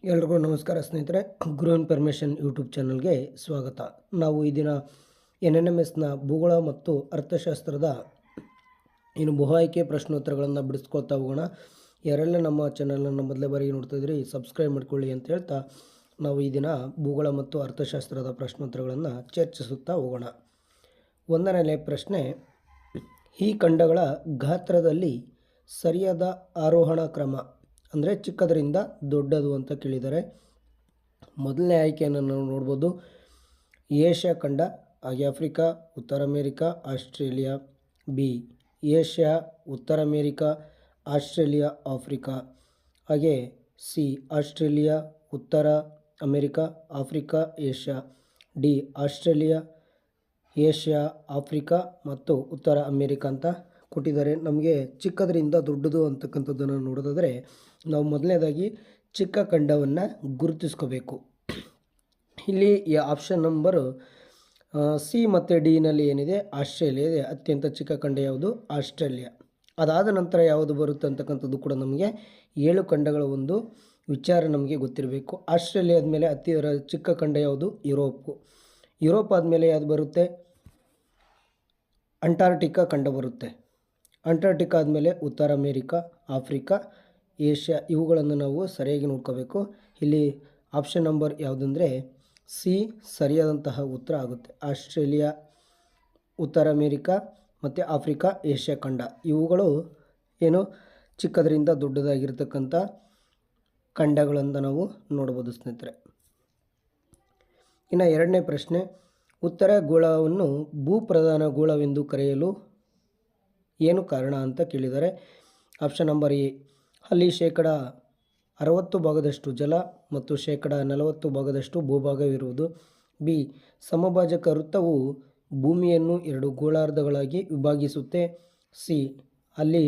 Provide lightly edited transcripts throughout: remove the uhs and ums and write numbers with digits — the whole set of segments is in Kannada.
ಎಲ್ರಿಗೂ ನಮಸ್ಕಾರ ಸ್ನೇಹಿತರೆ. ಗುರು ಇನ್ಫಾರ್ಮೇಷನ್ ಯೂಟ್ಯೂಬ್ ಚಾನಲ್ಗೆ ಸ್ವಾಗತ. ನಾವು ಈ ದಿನ NNMSನ ಭೂಗೋಳ ಮತ್ತು ಅರ್ಥಶಾಸ್ತ್ರದ ಬಹು ಆಯ್ಕೆ ಪ್ರಶ್ನೋತ್ತರಗಳನ್ನು ಬಿಡಿಸ್ಕೊಳ್ತಾ ಹೋಗೋಣ. ಯಾರೆಲ್ಲ ನಮ್ಮ ಚಾನಲನ್ನು ಮೊದಲೇ ಬಾರಿ ನೋಡ್ತಾ ಇದ್ರಿ ಸಬ್ಸ್ಕ್ರೈಬ್ ಮಾಡ್ಕೊಳ್ಳಿ ಅಂತ ಹೇಳ್ತಾ ನಾವು ಈ ದಿನ ಭೂಗೋಳ ಮತ್ತು ಅರ್ಥಶಾಸ್ತ್ರದ ಪ್ರಶ್ನೋತ್ತರಗಳನ್ನು ಚರ್ಚಿಸುತ್ತಾ ಹೋಗೋಣ. ಒಂದನೇ ಪ್ರಶ್ನೆ, ಈ ಖಂಡಗಳ ಗಾತ್ರದಲ್ಲಿ ಸರಿಯಾದ ಆರೋಹಣ ಕ್ರಮ ಅಂದರೆ ಚಿಕ್ಕದರಿಂದ ದೊಡ್ಡದು ಅಂತ ಕೇಳಿದ್ದಾರೆ. ಮೊದಲನೇ ಆಯ್ಕೆಯನ್ನು ನಾವು ನೋಡ್ಬೋದು, ಏಷ್ಯಾ ಖಂಡ, ಹಾಗೆ ಆಫ್ರಿಕಾ, ಉತ್ತರ ಅಮೇರಿಕಾ, ಆಸ್ಟ್ರೇಲಿಯಾ. ಬಿ, ಏಷ್ಯಾ, ಉತ್ತರ ಅಮೇರಿಕಾ, ಆಸ್ಟ್ರೇಲಿಯಾ, ಆಫ್ರಿಕಾ. ಹಾಗೆ ಸಿ, ಆಸ್ಟ್ರೇಲಿಯಾ, ಉತ್ತರ America, Africa, Asia. D, Australia, Asia, Africa ಮತ್ತು ಉತ್ತರ ಅಮೇರಿಕಾ ಅಂತ ಕೊಟ್ಟಿದ್ದಾರೆ. ನಮಗೆ ಚಿಕ್ಕದರಿಂದ ದೊಡ್ಡದು ಅಂತಕ್ಕಂಥದ್ದನ್ನು ನೋಡೋದಾದರೆ ನಾವು ಮೊದಲನೇದಾಗಿ ಚಿಕ್ಕ ಖಂಡವನ್ನು ಗುರುತಿಸ್ಕೋಬೇಕು. ಇಲ್ಲಿ ಈ ಆಪ್ಷನ್ ನಂಬರು ಸಿ ಮತ್ತು ಡಿನಲ್ಲಿ ಏನಿದೆ, ಆಸ್ಟ್ರೇಲಿಯಾ ಇದೆ. ಅತ್ಯಂತ ಚಿಕ್ಕ ಖಂಡ ಯಾವುದು? ಆಸ್ಟ್ರೇಲಿಯಾ. ಅದಾದ ನಂತರ ಯಾವುದು ಬರುತ್ತೆ ಅಂತಕ್ಕಂಥದ್ದು ಕೂಡ ನಮಗೆ 7 ಖಂಡಗಳ ಒಂದು ವಿಚಾರ ನಮಗೆ ಗೊತ್ತಿರಬೇಕು. ಆಸ್ಟ್ರೇಲಿಯಾ ಆದಮೇಲೆ ಅತಿ ಚಿಕ್ಕ ಖಂಡ ಯಾವುದು? ಯುರೋಪು. ಯುರೋಪ್ ಆದಮೇಲೆ ಯಾವುದು ಬರುತ್ತೆ? ಅಂಟಾರ್ಟಿಕಾ ಖಂಡ ಬರುತ್ತೆ. ಅಂಟಾರ್ಟಿಕಾ ಆದಮೇಲೆ ಉತ್ತರ ಅಮೇರಿಕಾ, ಆಫ್ರಿಕಾ, ಏಷ್ಯಾ. ಇವುಗಳನ್ನು ನಾವು ಸರಿಯಾಗಿ ನೋಡ್ಕೋಬೇಕು. ಇಲ್ಲಿ ಆಪ್ಷನ್ ನಂಬರ್ ಯಾವುದಂದರೆ ಸಿ ಸರಿಯಾದಂತಹ ಉತ್ತರ ಆಗುತ್ತೆ. ಆಸ್ಟ್ರೇಲಿಯಾ, ಉತ್ತರ ಅಮೇರಿಕಾ ಮತ್ತು ಆಫ್ರಿಕಾ, ಏಷ್ಯಾ ಖಂಡ ಇವುಗಳು ಏನು ಚಿಕ್ಕದರಿಂದ ದೊಡ್ಡದಾಗಿರ್ತಕ್ಕಂಥ ಖಂಡಗಳನ್ನು ನಾವು ನೋಡ್ಬೋದು ಸ್ನೇಹಿತರೆ. ಇನ್ನು ಎರಡನೇ ಪ್ರಶ್ನೆ, ಉತ್ತರ ಗೋಳವನ್ನು ಭೂಪ್ರಧಾನ ಗೋಳವೆಂದು ಕರೆಯಲು ಏನು ಕಾರಣ ಅಂತ ಕೇಳಿದ್ದಾರೆ. ಆಪ್ಷನ್ ನಂಬರ್ ಎ, ಅಲ್ಲಿ 60% ಜಲ ಮತ್ತು 40% ಭೂಭಾಗವಿರುವುದು. ಬಿ, ಸಮಭಾಜಕ ವೃತ್ತವು ಭೂಮಿಯನ್ನು 2 ಗೋಳಾರ್ಧಗಳಾಗಿ ವಿಭಾಗಿಸುತ್ತೆ. ಸಿ, ಅಲ್ಲಿ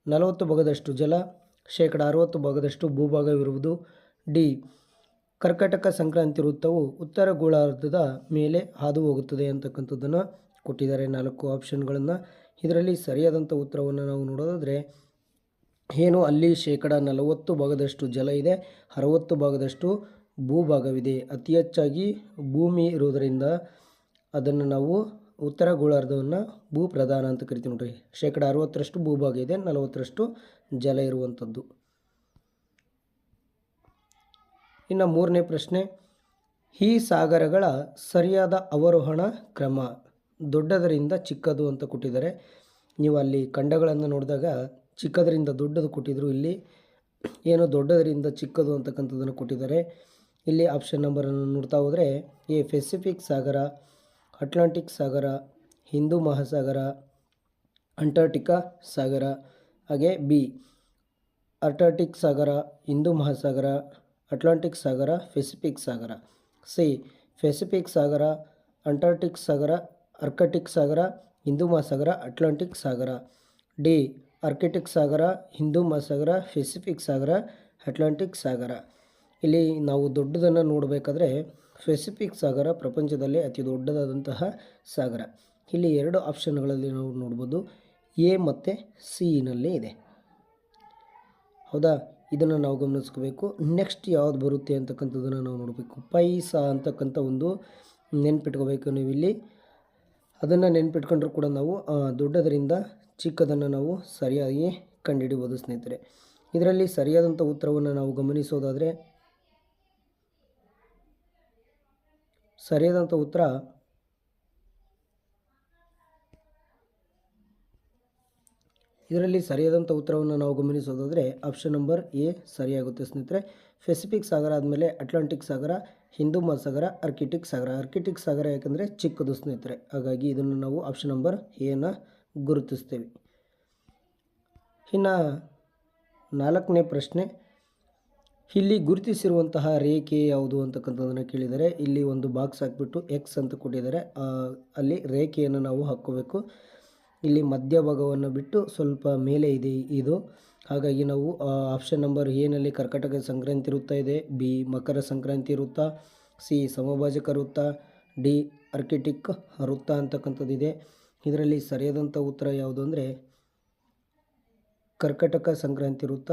40% ಜಲ, 60% ಭೂಭಾಗವಿರುವುದು. ಡಿ, ಕರ್ಕಾಟಕ ಸಂಕ್ರಾಂತಿ ವೃತ್ತವು ಉತ್ತರ ಗೋಳಾರ್ಧದ ಮೇಲೆ ಹಾದು ಹೋಗುತ್ತದೆ ಅಂತಕ್ಕಂಥದ್ದನ್ನು ಕೊಟ್ಟಿದ್ದಾರೆ. 4 ಆಪ್ಷನ್ಗಳನ್ನು. ಇದರಲ್ಲಿ ಸರಿಯಾದಂಥ ಉತ್ತರವನ್ನು ನಾವು ನೋಡೋದಾದರೆ ಏನು, ಅಲ್ಲಿ 40% ಜಲ ಇದೆ, 60% ಭೂಭಾಗವಿದೆ. ಅತಿ ಹೆಚ್ಚಾಗಿ ಭೂಮಿ ಇರೋದರಿಂದ ಅದನ್ನು ನಾವು ಉತ್ತರ ಗೋಳಾರ್ಧವನ್ನು ಭೂಪ್ರಧಾನ ಅಂತ ಕರಿತೀವಿ ನೋಡ್ರಿ. 60% ಭೂಭಾಗ ಇದೆ, 40% ಜಲ ಇರುವಂಥದ್ದು. ಇನ್ನು ಮೂರನೇ ಪ್ರಶ್ನೆ, ಈ ಸಾಗರಗಳ ಸರಿಯಾದ ಅವರೋಹಣ ಕ್ರಮ. ದೊಡ್ಡದರಿಂದ ಚಿಕ್ಕದು ಅಂತ ಕೊಟ್ಟಿದ್ದಾರೆ. ನೀವು ಅಲ್ಲಿ ಖಂಡಗಳನ್ನು ನೋಡಿದಾಗ ಚಿಕ್ಕದರಿಂದ ದೊಡ್ಡದು ಕೊಟ್ಟಿದ್ದರು. ಇಲ್ಲಿ ಏನು ದೊಡ್ಡದರಿಂದ ಚಿಕ್ಕದು ಅಂತಕ್ಕಂಥದ್ದನ್ನು ಕೊಟ್ಟಿದ್ದಾರೆ. ಇಲ್ಲಿ ಆಪ್ಷನ್ ನಂಬರನ್ನು ನೋಡ್ತಾ ಹೋದರೆ ಎ, ಪೆಸಿಫಿಕ್ ಸಾಗರ, ಅಟ್ಲಾಂಟಿಕ್ ಸಾಗರ, ಹಿಂದೂ ಮಹಾಸಾಗರ, ಅಂಟಾರ್ಟಿಕಾ ಸಾಗರ. ಹಾಗೆ ಬಿ, ಅಂಟಾರ್ಟಿಕ್ ಸಾಗರ, ಹಿಂದೂ ಮಹಾಸಾಗರ, ಅಟ್ಲಾಂಟಿಕ್ ಸಾಗರ, ಪೆಸಿಫಿಕ್ ಸಾಗರ. ಸಿ, ಪೆಸಿಫಿಕ್ ಸಾಗರ, ಅಂಟಾರ್ಟಿಕ್ ಸಾಗರ, ಆರ್ಕಟಿಕ್ ಸಾಗರ, ಹಿಂದೂ ಮಹಾಸಾಗರ, ಅಟ್ಲಾಂಟಿಕ್ ಸಾಗರ. ಡಿ, ಆರ್ಕಿಟಿಕ್ ಸಾಗರ, ಹಿಂದೂ ಮಹಾಸಾಗರ, ಪೆಸಿಫಿಕ್ ಸಾಗರ, ಅಟ್ಲಾಂಟಿಕ್ ಸಾಗರ. ಇಲ್ಲಿ ನಾವು ದೊಡ್ಡದನ್ನು ನೋಡಬೇಕಾದ್ರೆ ಪೆಸಿಫಿಕ್ ಸಾಗರ ಪ್ರಪಂಚದಲ್ಲಿ ಅತಿ ದೊಡ್ಡದಾದಂತಹ ಸಾಗರ. ಇಲ್ಲಿ 2 ಆಪ್ಷನ್ಗಳಲ್ಲಿ ನಾವು ನೋಡ್ಬೋದು, ಎ ಮತ್ತು ಸಿನಲ್ಲಿ ಇದೆ. ಹೌದಾ, ಇದನ್ನು ನಾವು ಗಮನಿಸ್ಕೋಬೇಕು. ನೆಕ್ಸ್ಟ್ ಯಾವುದು ಬರುತ್ತೆ ಅಂತಕ್ಕಂಥದ್ದನ್ನು ನಾವು ನೋಡಬೇಕು. ಪೈಸಾ ಅಂತಕ್ಕಂಥ ಒಂದು ನೆನ್ಪಿಟ್ಕೋಬೇಕು ನೀವು ಇಲ್ಲಿ. ಅದನ್ನು ನೆನ್ಪಿಟ್ಕೊಂಡ್ರೂ ಕೂಡ ನಾವು ದೊಡ್ಡದರಿಂದ ಚಿಕ್ಕದನ್ನು ನಾವು ಸರಿಯಾಗಿ ಕಂಡುಹಿಡಿಬೋದು ಸ್ನೇಹಿತರೆ. ಇದರಲ್ಲಿ ಸರಿಯಾದಂಥ ಉತ್ತರವನ್ನು ನಾವು ಗಮನಿಸೋದಾದರೆ ಸರಿಯಾದಂಥ ಉತ್ತರ ಉತ್ತರವನ್ನು ನಾವು ಗಮನಿಸೋದಾದರೆ ಆಪ್ಷನ್ ನಂಬರ್ ಎ ಸರಿಯಾಗುತ್ತೆ ಸ್ನೇಹಿತರೆ. ಪೆಸಿಫಿಕ್ ಸಾಗರ ಆದಮೇಲೆ ಅಟ್ಲಾಂಟಿಕ್ ಸಾಗರ, ಹಿಂದೂ ಮಹಾಸಾಗರ, ಆರ್ಕಿಟಿಕ್ ಸಾಗರ. ಆರ್ಕಿಟಿಕ್ ಸಾಗರ ಯಾಕಂದರೆ ಚಿಕ್ಕದು ಸ್ನೇಹಿತರೆ, ಹಾಗಾಗಿ ಇದನ್ನು ನಾವು ಆಪ್ಷನ್ ನಂಬರ್ ಎನ ಗುರುತಿಸ್ತೇವೆ. ಇನ್ನು 4ನೇ ಪ್ರಶ್ನೆ, ಇಲ್ಲಿ ಗುರುತಿಸಿರುವಂತಹ ರೇಖೆ ಯಾವುದು ಅಂತಕ್ಕಂಥದ್ದನ್ನು ಕೇಳಿದರೆ ಇಲ್ಲಿ ಒಂದು ಬಾಕ್ಸ್ ಹಾಕಿಬಿಟ್ಟು ಎಕ್ಸ್ ಅಂತ ಕೊಟ್ಟಿದ್ದಾರೆ. ಅಲ್ಲಿ ರೇಖೆಯನ್ನು ನಾವು ಹಾಕ್ಕೋಬೇಕು. ಇಲ್ಲಿ ಮಧ್ಯಭಾಗವನ್ನು ಬಿಟ್ಟು ಸ್ವಲ್ಪ ಮೇಲೆ ಇದೆ ಇದು. ಹಾಗಾಗಿ ನಾವು ಆಪ್ಷನ್ ನಂಬರ್ ಎನಲ್ಲಿ ಕರ್ಕಾಟಕ ಸಂಕ್ರಾಂತಿ ವೃತ್ತ ಇದೆ. ಬಿ, ಮಕರ ಸಂಕ್ರಾಂತಿ ವೃತ್ತ. ಸಿ, ಸಮಭಾಜಕ ವೃತ್ತ. ಡಿ, ಆರ್ಕಿಟಿಕ್ ವೃತ್ತ ಅಂತಕ್ಕಂಥದ್ದಿದೆ. ಇದರಲ್ಲಿ ಸರಿಯಾದಂಥ ಉತ್ತರ ಯಾವುದು ಅಂದರೆ ಕರ್ಕಾಟಕ ಸಂಕ್ರಾಂತಿ ವೃತ್ತ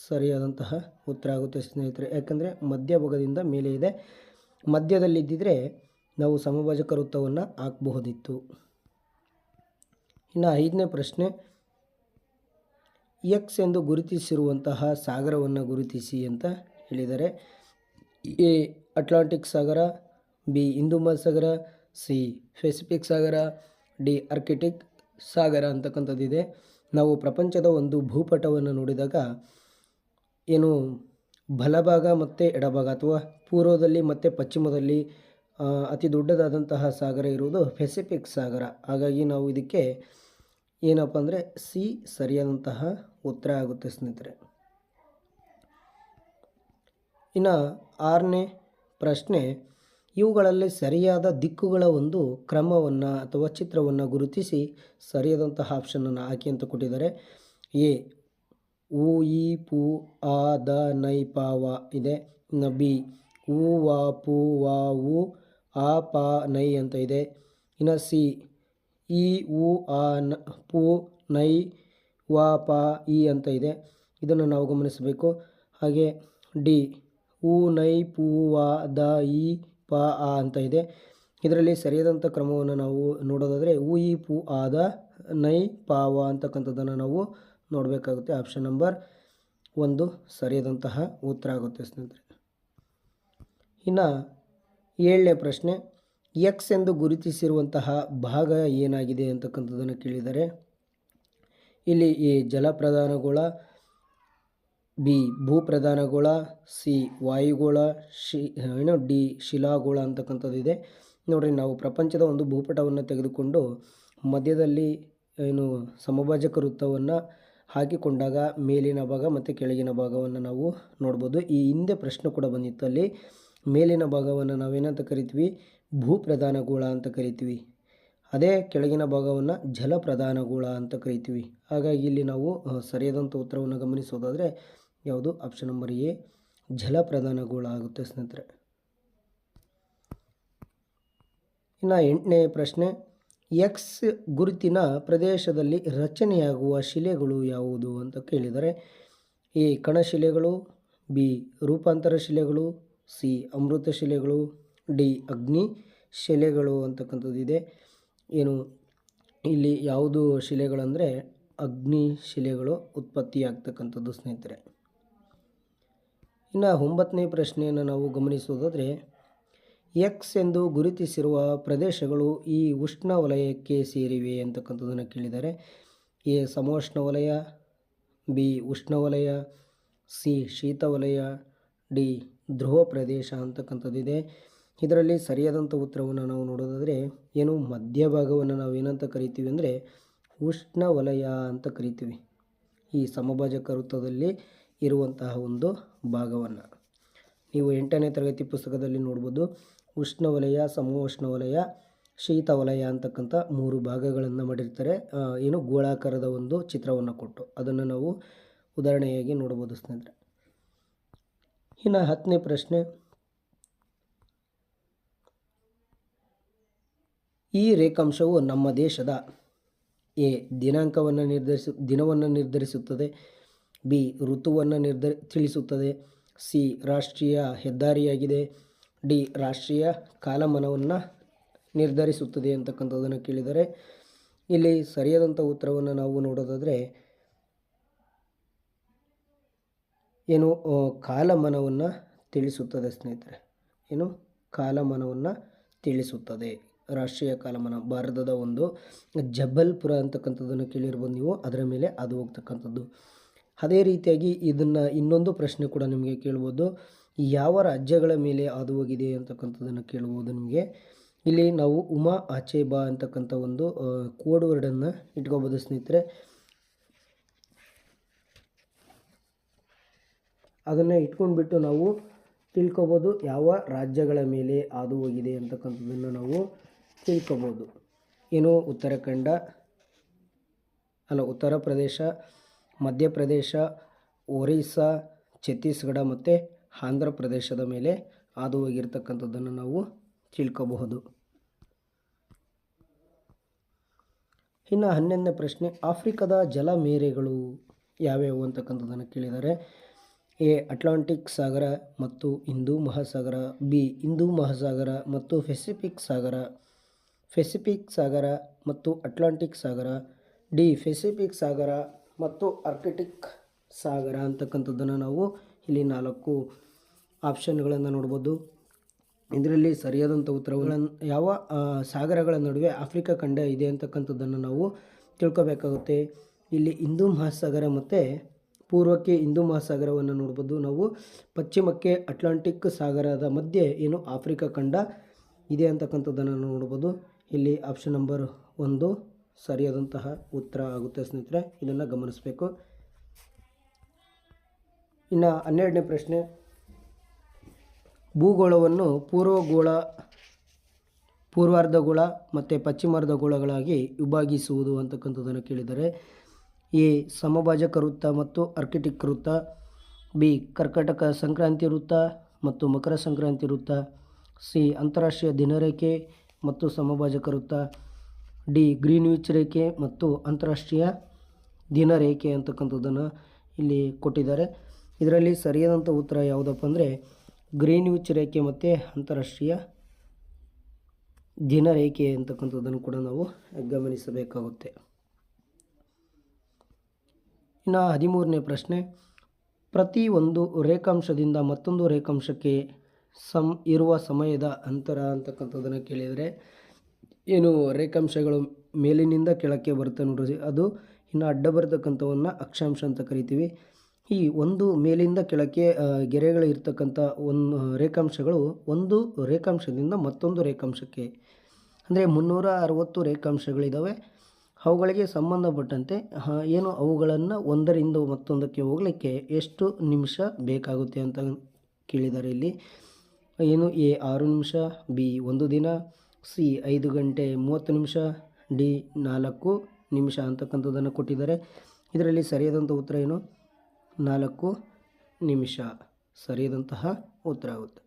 ಸರಿಯಾದಂತಹ ಉತ್ತರ ಆಗುತ್ತೆ ಸ್ನೇಹಿತರೆ. ಯಾಕಂದರೆ ಮಧ್ಯಭಾಗದಿಂದ ಮೇಲೆ ಇದೆ, ಮಧ್ಯದಲ್ಲಿದ್ದಿದ್ರೆ ನಾವು ಸಮಭಾಜಕ ವೃತ್ತವನ್ನು ಹಾಕಬಹುದಿತ್ತು. ಇನ್ನು 5ನೇ ಪ್ರಶ್ನೆ, ಎಕ್ಸ್ ಎಂದು ಗುರುತಿಸಿರುವಂತಹ ಸಾಗರವನ್ನು ಗುರುತಿಸಿ ಅಂತ ಹೇಳಿದ್ದಾರೆ. ಎ ಅಟ್ಲಾಂಟಿಕ್ ಸಾಗರ, ಬಿ ಹಿಂದೂ ಮಹಾಸಾಗರ, ಸಿ ಪೆಸಿಫಿಕ್ ಸಾಗರ, ಡಿ ಆರ್ಕಿಟಿಕ್ ಸಾಗರ ಅಂತಕ್ಕಂಥದ್ದಿದೆ. ನಾವು ಪ್ರಪಂಚದ ಒಂದು ಭೂಪಟವನ್ನು ನೋಡಿದಾಗ ಏನು ಬಲಭಾಗ ಮತ್ತು ಎಡಭಾಗ ಅಥವಾ ಪೂರ್ವದಲ್ಲಿ ಮತ್ತು ಪಶ್ಚಿಮದಲ್ಲಿ ಅತಿ ದೊಡ್ಡದಾದಂತಹ ಸಾಗರ ಇರುವುದು ಪೆಸಿಫಿಕ್ ಸಾಗರ. ಹಾಗಾಗಿ ನಾವು ಇದಕ್ಕೆ ಏನಪ್ಪ ಅಂದರೆ ಸಿ ಸರಿಯಾದಂತಹ ಉತ್ತರ ಆಗುತ್ತೆ ಸ್ನೇಹಿತರೆ. ಇನ್ನು 6ನೇ ಪ್ರಶ್ನೆ, ಇವುಗಳಲ್ಲಿ ಸರಿಯಾದ ದಿಕ್ಕುಗಳ ಒಂದು ಕ್ರಮವನ್ನು ಅಥವಾ ಚಿತ್ರವನ್ನು ಗುರುತಿಸಿ ಸರಿಯಾದಂತಹ ಆಪ್ಷನನ್ನು ಹಾಕಿ ಅಂತ ಕೊಟ್ಟಿದ್ದಾರೆ. ಎ ಉ ಇ ಪು ಆ ದ ನೈ ಪ ವ ಇದೆ. ಇನ್ನು ಬಿ ಉ ವ ಪು ವ ಉ ಆ ಪ ನೈ ಅಂತ ಇದೆ. ಇನ್ನು ಸಿ ಇ ಉ ಆ ಪು ನೈ ವ ಪ ಇ ಅಂತ ಇದೆ. ಇದನ್ನು ನಾವು ಗಮನಿಸಬೇಕು. ಹಾಗೆ ಡಿ ಉ ನೈ ಪು ವ ದ ಇ ಪ ಆ ಅಂತ ಇದೆ. ಇದರಲ್ಲಿ ಸರಿಯಾದಂಥ ಕ್ರಮವನ್ನು ನಾವು ನೋಡೋದಾದರೆ ಉ ಇ ಪು ಆದ ನೈ ಪ ವ ಅಂತಕ್ಕಂಥದ್ದನ್ನು ನಾವು ನೋಡಬೇಕಾಗುತ್ತೆ. ಆಪ್ಷನ್ ನಂಬರ್ 1 ಸರಿಯಾದಂತಹ ಉತ್ತರ ಆಗುತ್ತೆ ಸ್ನೇಹಿತರೆ. ಇನ್ನು 7ನೇ ಪ್ರಶ್ನೆ, ಎಕ್ಸ್ ಎಂದು ಗುರುತಿಸಿರುವಂತಹ ಭಾಗ ಏನಾಗಿದೆ ಅಂತಕ್ಕಂಥದ್ದನ್ನು ಕೇಳಿದ್ದಾರೆ. ಇಲ್ಲಿ ಎ ಜಲಪ್ರಧಾನಗೋಳ, ಬಿ ಭೂಪ್ರಧಾನಗೋಳ, ಸಿ ವಾಯುಗೋಳ, ಡಿ ಶಿಲಾಗೋಳ ಅಂತಕ್ಕಂಥದ್ದಿದೆ. ನೋಡಿರಿ, ನಾವು ಪ್ರಪಂಚದ ಒಂದು ಭೂಪಟವನ್ನು ತೆಗೆದುಕೊಂಡು ಮಧ್ಯದಲ್ಲಿ ಸಮಭಾಜಕ ವೃತ್ತವನ್ನು ಹಾಕಿಕೊಂಡಾಗ ಮೇಲಿನ ಭಾಗ ಮತ್ತು ಕೆಳಗಿನ ಭಾಗವನ್ನು ನಾವು ನೋಡ್ಬೋದು. ಈ ಹಿಂದೆ ಪ್ರಶ್ನೆ ಕೂಡ ಬಂದಿತ್ತು. ಅಲ್ಲಿ ಮೇಲಿನ ಭಾಗವನ್ನು ನಾವೇನಂತ ಕರಿತೀವಿ, ಭೂಪ್ರಧಾನಗೋಳ ಅಂತ ಕರಿತೀವಿ. ಅದೇ ಕೆಳಗಿನ ಭಾಗವನ್ನು ಜಲಪ್ರಧಾನಗೋಳ ಅಂತ ಕರಿತೀವಿ. ಹಾಗಾಗಿ ಇಲ್ಲಿ ನಾವು ಸರಿಯಾದಂಥ ಉತ್ತರವನ್ನು ಗಮನಿಸೋದಾದರೆ ಯಾವುದು, ಆಪ್ಷನ್ ನಂಬರ್ ಎ ಜಲಪ್ರಧಾನಗೋಳ ಆಗುತ್ತೆ ಸ್ನೇಹಿತರೆ. ಇನ್ನು 8ನೇ ಪ್ರಶ್ನೆ, ಎಕ್ಸ್ ಗುರುತಿನ ಪ್ರದೇಶದಲ್ಲಿ ರಚನೆಯಾಗುವ ಶಿಲೆಗಳು ಯಾವುದು ಅಂತ ಕೇಳಿದರೆ. ಎ ಕಣಶಿಲೆಗಳು, ಬಿ ರೂಪಾಂತರ ಶಿಲೆಗಳು, ಸಿ ಅಮೃತ ಶಿಲೆಗಳು, ಡಿ ಅಗ್ನಿ ಶಿಲೆಗಳು ಅಂತಕ್ಕಂಥದ್ದಿದೆ. ಇಲ್ಲಿ ಯಾವುದು ಶಿಲೆಗಳಂದರೆ ಅಗ್ನಿ ಶಿಲೆಗಳು ಉತ್ಪತ್ತಿಯಾಗ್ತಕ್ಕಂಥದ್ದು ಸ್ನೇಹಿತರೆ. ಇನ್ನು 9ನೇ ಪ್ರಶ್ನೆಯನ್ನು ನಾವು ಗಮನಿಸೋದಾದರೆ, ಎಕ್ಸ್ ಎಂದು ಗುರುತಿಸಿರುವ ಪ್ರದೇಶಗಳು ಈ ಉಷ್ಣವಲಯಕ್ಕೆ ಸೇರಿವೆ ಅಂತಕ್ಕಂಥದ್ದನ್ನು ಕೇಳಿದ್ದಾರೆ. ಎ ಸಮೋಷ್ಣವಲಯ, ಬಿ ಉಷ್ಣವಲಯ, ಸಿ ಶೀತವಲಯ, ಡಿ ಧ್ರುವ ಪ್ರದೇಶ ಅಂತಕ್ಕಂಥದ್ದಿದೆ. ಇದರಲ್ಲಿ ಸರಿಯಾದಂಥ ಉತ್ತರವನ್ನು ನಾವು ನೋಡೋದಾದರೆ ಮಧ್ಯಭಾಗವನ್ನು ನಾವು ಏನಂತ ಕರಿತೀವಿ ಅಂದರೆ ಉಷ್ಣವಲಯ ಅಂತ ಕರಿತೀವಿ. ಈ ಸಮಭಾಜಕ ವೃತ್ತದಲ್ಲಿ ಇರುವಂತಹ ಒಂದು ಭಾಗವನ್ನು ನೀವು 8ನೇ ತರಗತಿ ಪುಸ್ತಕದಲ್ಲಿ ನೋಡ್ಬೋದು. ಉಷ್ಣವಲಯ, ಸಮೋಷ್ಣವಲಯ, ಶೀತವಲಯ ಅಂತಕ್ಕಂಥ 3 ಭಾಗಗಳನ್ನು ಮಾಡಿರ್ತಾರೆ. ಗೋಳಾಕಾರದ ಒಂದು ಚಿತ್ರವನ್ನು ಕೊಟ್ಟು ಅದನ್ನು ನಾವು ಉದಾಹರಣೆಯಾಗಿ ನೋಡ್ಬೋದು ಸ್ನೇಹಿತರೆ. ಇನ್ನು 10ನೇ ಪ್ರಶ್ನೆ, ಈ ರೇಖಾಂಶವು ನಮ್ಮ ದೇಶದ ಎ ದಿನವನ್ನು ನಿರ್ಧರಿಸುತ್ತದೆ, ಬಿ ಋತುವನ್ನು ತಿಳಿಸುತ್ತದೆ, ಸಿ ರಾಷ್ಟ್ರೀಯ ಹೆದ್ದಾರಿಯಾಗಿದೆ, ಡಿ ರಾಷ್ಟ್ರೀಯ ಕಾಲಮಾನವನ್ನು ನಿರ್ಧರಿಸುತ್ತದೆ ಅಂತಕ್ಕಂಥದ್ದನ್ನು ಕೇಳಿದರೆ. ಇಲ್ಲಿ ಸರಿಯಾದಂಥ ಉತ್ತರವನ್ನು ನಾವು ನೋಡೋದಾದರೆ ಕಾಲಮಾನವನ್ನು ತಿಳಿಸುತ್ತದೆ ಸ್ನೇಹಿತರೆ. ಕಾಲಮಾನವನ್ನು ತಿಳಿಸುತ್ತದೆ. ರಾಷ್ಟ್ರೀಯ ಕಾಲಮಾನ ಭಾರತದ ಒಂದು ಜಬಲ್ಪುರ ಅಂತಕ್ಕಂಥದ್ದನ್ನು ಕೇಳಿರ್ಬೋದು ನೀವು, ಅದರ ಮೇಲೆ ಅದು ಹೋಗ್ತಕ್ಕಂಥದ್ದು. ಅದೇ ರೀತಿಯಾಗಿ ಇದನ್ನು ಇನ್ನೊಂದು ಪ್ರಶ್ನೆ ಕೂಡ ನಿಮಗೆ ಕೇಳ್ಬೋದು, ಯಾವ ರಾಜ್ಯಗಳ ಮೇಲೆ ಹಾದು ಹೋಗಿದೆ ಅಂತಕ್ಕಂಥದ್ದನ್ನು ಕೇಳ್ಬೋದು ನಿಮಗೆ. ಇಲ್ಲಿ ನಾವು ಉಮಾ ಆಚೆ ಬಾ ಅಂತಕ್ಕಂಥ ಒಂದು ಕೋಡ್ ವರ್ಡನ್ನು ಇಟ್ಕೋಬೋದು ಸ್ನೇಹಿತರೆ. ಅದನ್ನು ಇಟ್ಕೊಂಡ್ಬಿಟ್ಟು ನಾವು ತಿಳ್ಕೊಬೋದು ಯಾವ ರಾಜ್ಯಗಳ ಮೇಲೆ ಹಾದು ಹೋಗಿದೆ ಅಂತಕ್ಕಂಥದ್ದನ್ನು ನಾವು ತಿಳ್ಕೊಬೋದು. ಉತ್ತರ ಪ್ರದೇಶ, ಮಧ್ಯಪ್ರದೇಶ, ಒರಿಸ್ಸಾ, ಛತ್ತೀಸ್ಗಢ ಮತ್ತು ಆಂಧ್ರ ಪ್ರದೇಶದ ಮೇಲೆ ಹಾದು ಹೋಗಿರ್ತಕ್ಕಂಥದ್ದನ್ನು ನಾವು ತಿಳ್ಕೋಬಹುದು. ಇನ್ನು 11ನೇ ಪ್ರಶ್ನೆ, ಆಫ್ರಿಕಾದ ಜಲಮೇರೆಗಳು ಯಾವ್ಯಾವು ಅಂತಕ್ಕಂಥದ್ದನ್ನು ಕೇಳಿದ್ದಾರೆ. ಎ ಅಟ್ಲಾಂಟಿಕ್ ಸಾಗರ ಮತ್ತು ಹಿಂದೂ ಮಹಾಸಾಗರ, ಬಿ ಹಿಂದೂ ಮಹಾಸಾಗರ ಮತ್ತು ಪೆಸಿಫಿಕ್ ಸಾಗರ ಮತ್ತು ಅಟ್ಲಾಂಟಿಕ್ ಸಾಗರ, ಡಿ ಪೆಸಿಫಿಕ್ ಸಾಗರ ಮತ್ತು ಆರ್ಕಿಟಿಕ್ ಸಾಗರ ಅಂತಕ್ಕಂಥದ್ದನ್ನು ನಾವು ಇಲ್ಲಿ 4 ಆಪ್ಷನ್ಗಳನ್ನು ನೋಡ್ಬೋದು. ಇದರಲ್ಲಿ ಸರಿಯಾದಂಥ ಉತ್ತರಗಳನ್ನು ಯಾವ ಸಾಗರಗಳ ನಡುವೆ ಆಫ್ರಿಕಾ ಖಂಡ ಇದೆ ಅಂತಕ್ಕಂಥದ್ದನ್ನು ನಾವು ತಿಳ್ಕೊಬೇಕಾಗುತ್ತೆ. ಇಲ್ಲಿ ಹಿಂದೂ ಮಹಾಸಾಗರ ಮತ್ತು ಪೂರ್ವಕ್ಕೆ ಹಿಂದೂ ಮಹಾಸಾಗರವನ್ನು ನೋಡ್ಬೋದು ನಾವು, ಪಶ್ಚಿಮಕ್ಕೆ ಅಟ್ಲಾಂಟಿಕ್ ಸಾಗರದ ಮಧ್ಯೆ ಏನು ಆಫ್ರಿಕಾ ಖಂಡ ಇದೆ ಅಂತಕ್ಕಂಥದ್ದನ್ನು ನೋಡ್ಬೋದು. ಇಲ್ಲಿ ಆಪ್ಷನ್ ನಂಬರ್ 1 ಸರಿಯಾದಂತಹ ಉತ್ತರ ಆಗುತ್ತೆ ಸ್ನೇಹಿತರೆ, ಇದನ್ನು ಗಮನಿಸಬೇಕು. ಇನ್ನು 12ನೇ ಪ್ರಶ್ನೆ, ಭೂಗೋಳವನ್ನು ಪೂರ್ವಾರ್ಧಗೋಳ ಮತ್ತು ಪಶ್ಚಿಮಾರ್ಧಗೋಳಗಳಾಗಿ ವಿಭಾಗಿಸುವುದು ಅಂತಕ್ಕಂಥದ್ದನ್ನು ಕೇಳಿದರೆ ಎ ಸಮಭಾಜಕ ವೃತ್ತ ಮತ್ತು ಆರ್ಕಿಟಿಕ್ ವೃತ್ತ, ಬಿ ಕರ್ಕಾಟಕ ಸಂಕ್ರಾಂತಿ ವೃತ್ತ ಮತ್ತು ಮಕರ ಸಂಕ್ರಾಂತಿ ವೃತ್ತ, ಸಿ ಅಂತಾರಾಷ್ಟ್ರೀಯ ದಿನರೇಖೆ ಮತ್ತು ಸಮಭಾಜಕ ವೃತ್ತ, ಡಿ ಗ್ರೀನ್ವಿಚ್ ರೇಖೆ ಮತ್ತು ಅಂತಾರಾಷ್ಟ್ರೀಯ ದಿನರೇಖೆ ಅಂತಕ್ಕಂಥದ್ದನ್ನು ಇಲ್ಲಿ ಕೊಟ್ಟಿದ್ದಾರೆ. ಇದರಲ್ಲಿ ಸರಿಯಾದಂಥ ಉತ್ತರ ಯಾವುದಪ್ಪ ಅಂದರೆ ಗ್ರೀನ್ವಿಚ್ ರೇಖೆ ಮತ್ತು ಅಂತಾರಾಷ್ಟ್ರೀಯ ದಿನರೇಖೆ ಅಂತಕ್ಕಂಥದ್ದನ್ನು ಕೂಡ ನಾವು ಗಮನಿಸಬೇಕಾಗುತ್ತೆ. ಇನ್ನು 13ನೇ ಪ್ರಶ್ನೆ, ಪ್ರತಿ ಒಂದು ರೇಖಾಂಶದಿಂದ ಮತ್ತೊಂದು ರೇಖಾಂಶಕ್ಕೆ ಇರುವ ಸಮಯದ ಅಂತರ ಅಂತಕ್ಕಂಥದ್ದನ್ನು ಕೇಳಿದರೆ ಏನು ರೇಖಾಂಶಗಳು ಮೇಲಿನಿಂದ ಕೆಳಕ್ಕೆ ಬರುತ್ತೆ ನೋಡ್ರಿ, ಅದು ಇನ್ನು ಅಡ್ಡ ಬರ್ತಕ್ಕಂಥವನ್ನು ಅಕ್ಷಾಂಶ ಅಂತ ಕರಿತೀವಿ. ಈ ಒಂದು ಮೇಲಿಂದ ಕೆಳಕ್ಕೆ ಗೆರೆಗಳು ಇರ್ತಕ್ಕಂಥ ರೇಖಾಂಶಗಳು ಒಂದು ರೇಖಾಂಶದಿಂದ ಮತ್ತೊಂದು ರೇಖಾಂಶಕ್ಕೆ, ಅಂದರೆ 360 ರೇಖಾಂಶಗಳಿದ್ದಾವೆ. ಅವುಗಳಿಗೆ ಸಂಬಂಧಪಟ್ಟಂತೆ ಏನು ಅವುಗಳನ್ನು ಒಂದರಿಂದ ಮತ್ತೊಂದಕ್ಕೆ ಹೋಗಲಿಕ್ಕೆ ಎಷ್ಟು ನಿಮಿಷ ಬೇಕಾಗುತ್ತೆ ಅಂತ ಕೇಳಿದ್ದಾರೆ. ಇಲ್ಲಿ ಏನು ಎ 6 ನಿಮಿಷ, ಬಿ 1 ದಿನ, ಸಿ 5 ಗಂಟೆ 30 ನಿಮಿಷ, ಡಿ 4 ನಿಮಿಷ ಅಂತಕ್ಕಂಥದ್ದನ್ನು ಕೊಟ್ಟಿದ್ದಾರೆ. ಇದರಲ್ಲಿ ಸರಿಯಾದಂಥ ಉತ್ತರ ಏನು 4 ನಿಮಿಷ ಸರಿಯಾದಂತಹ ಉತ್ತರ ಆಗುತ್ತೆ.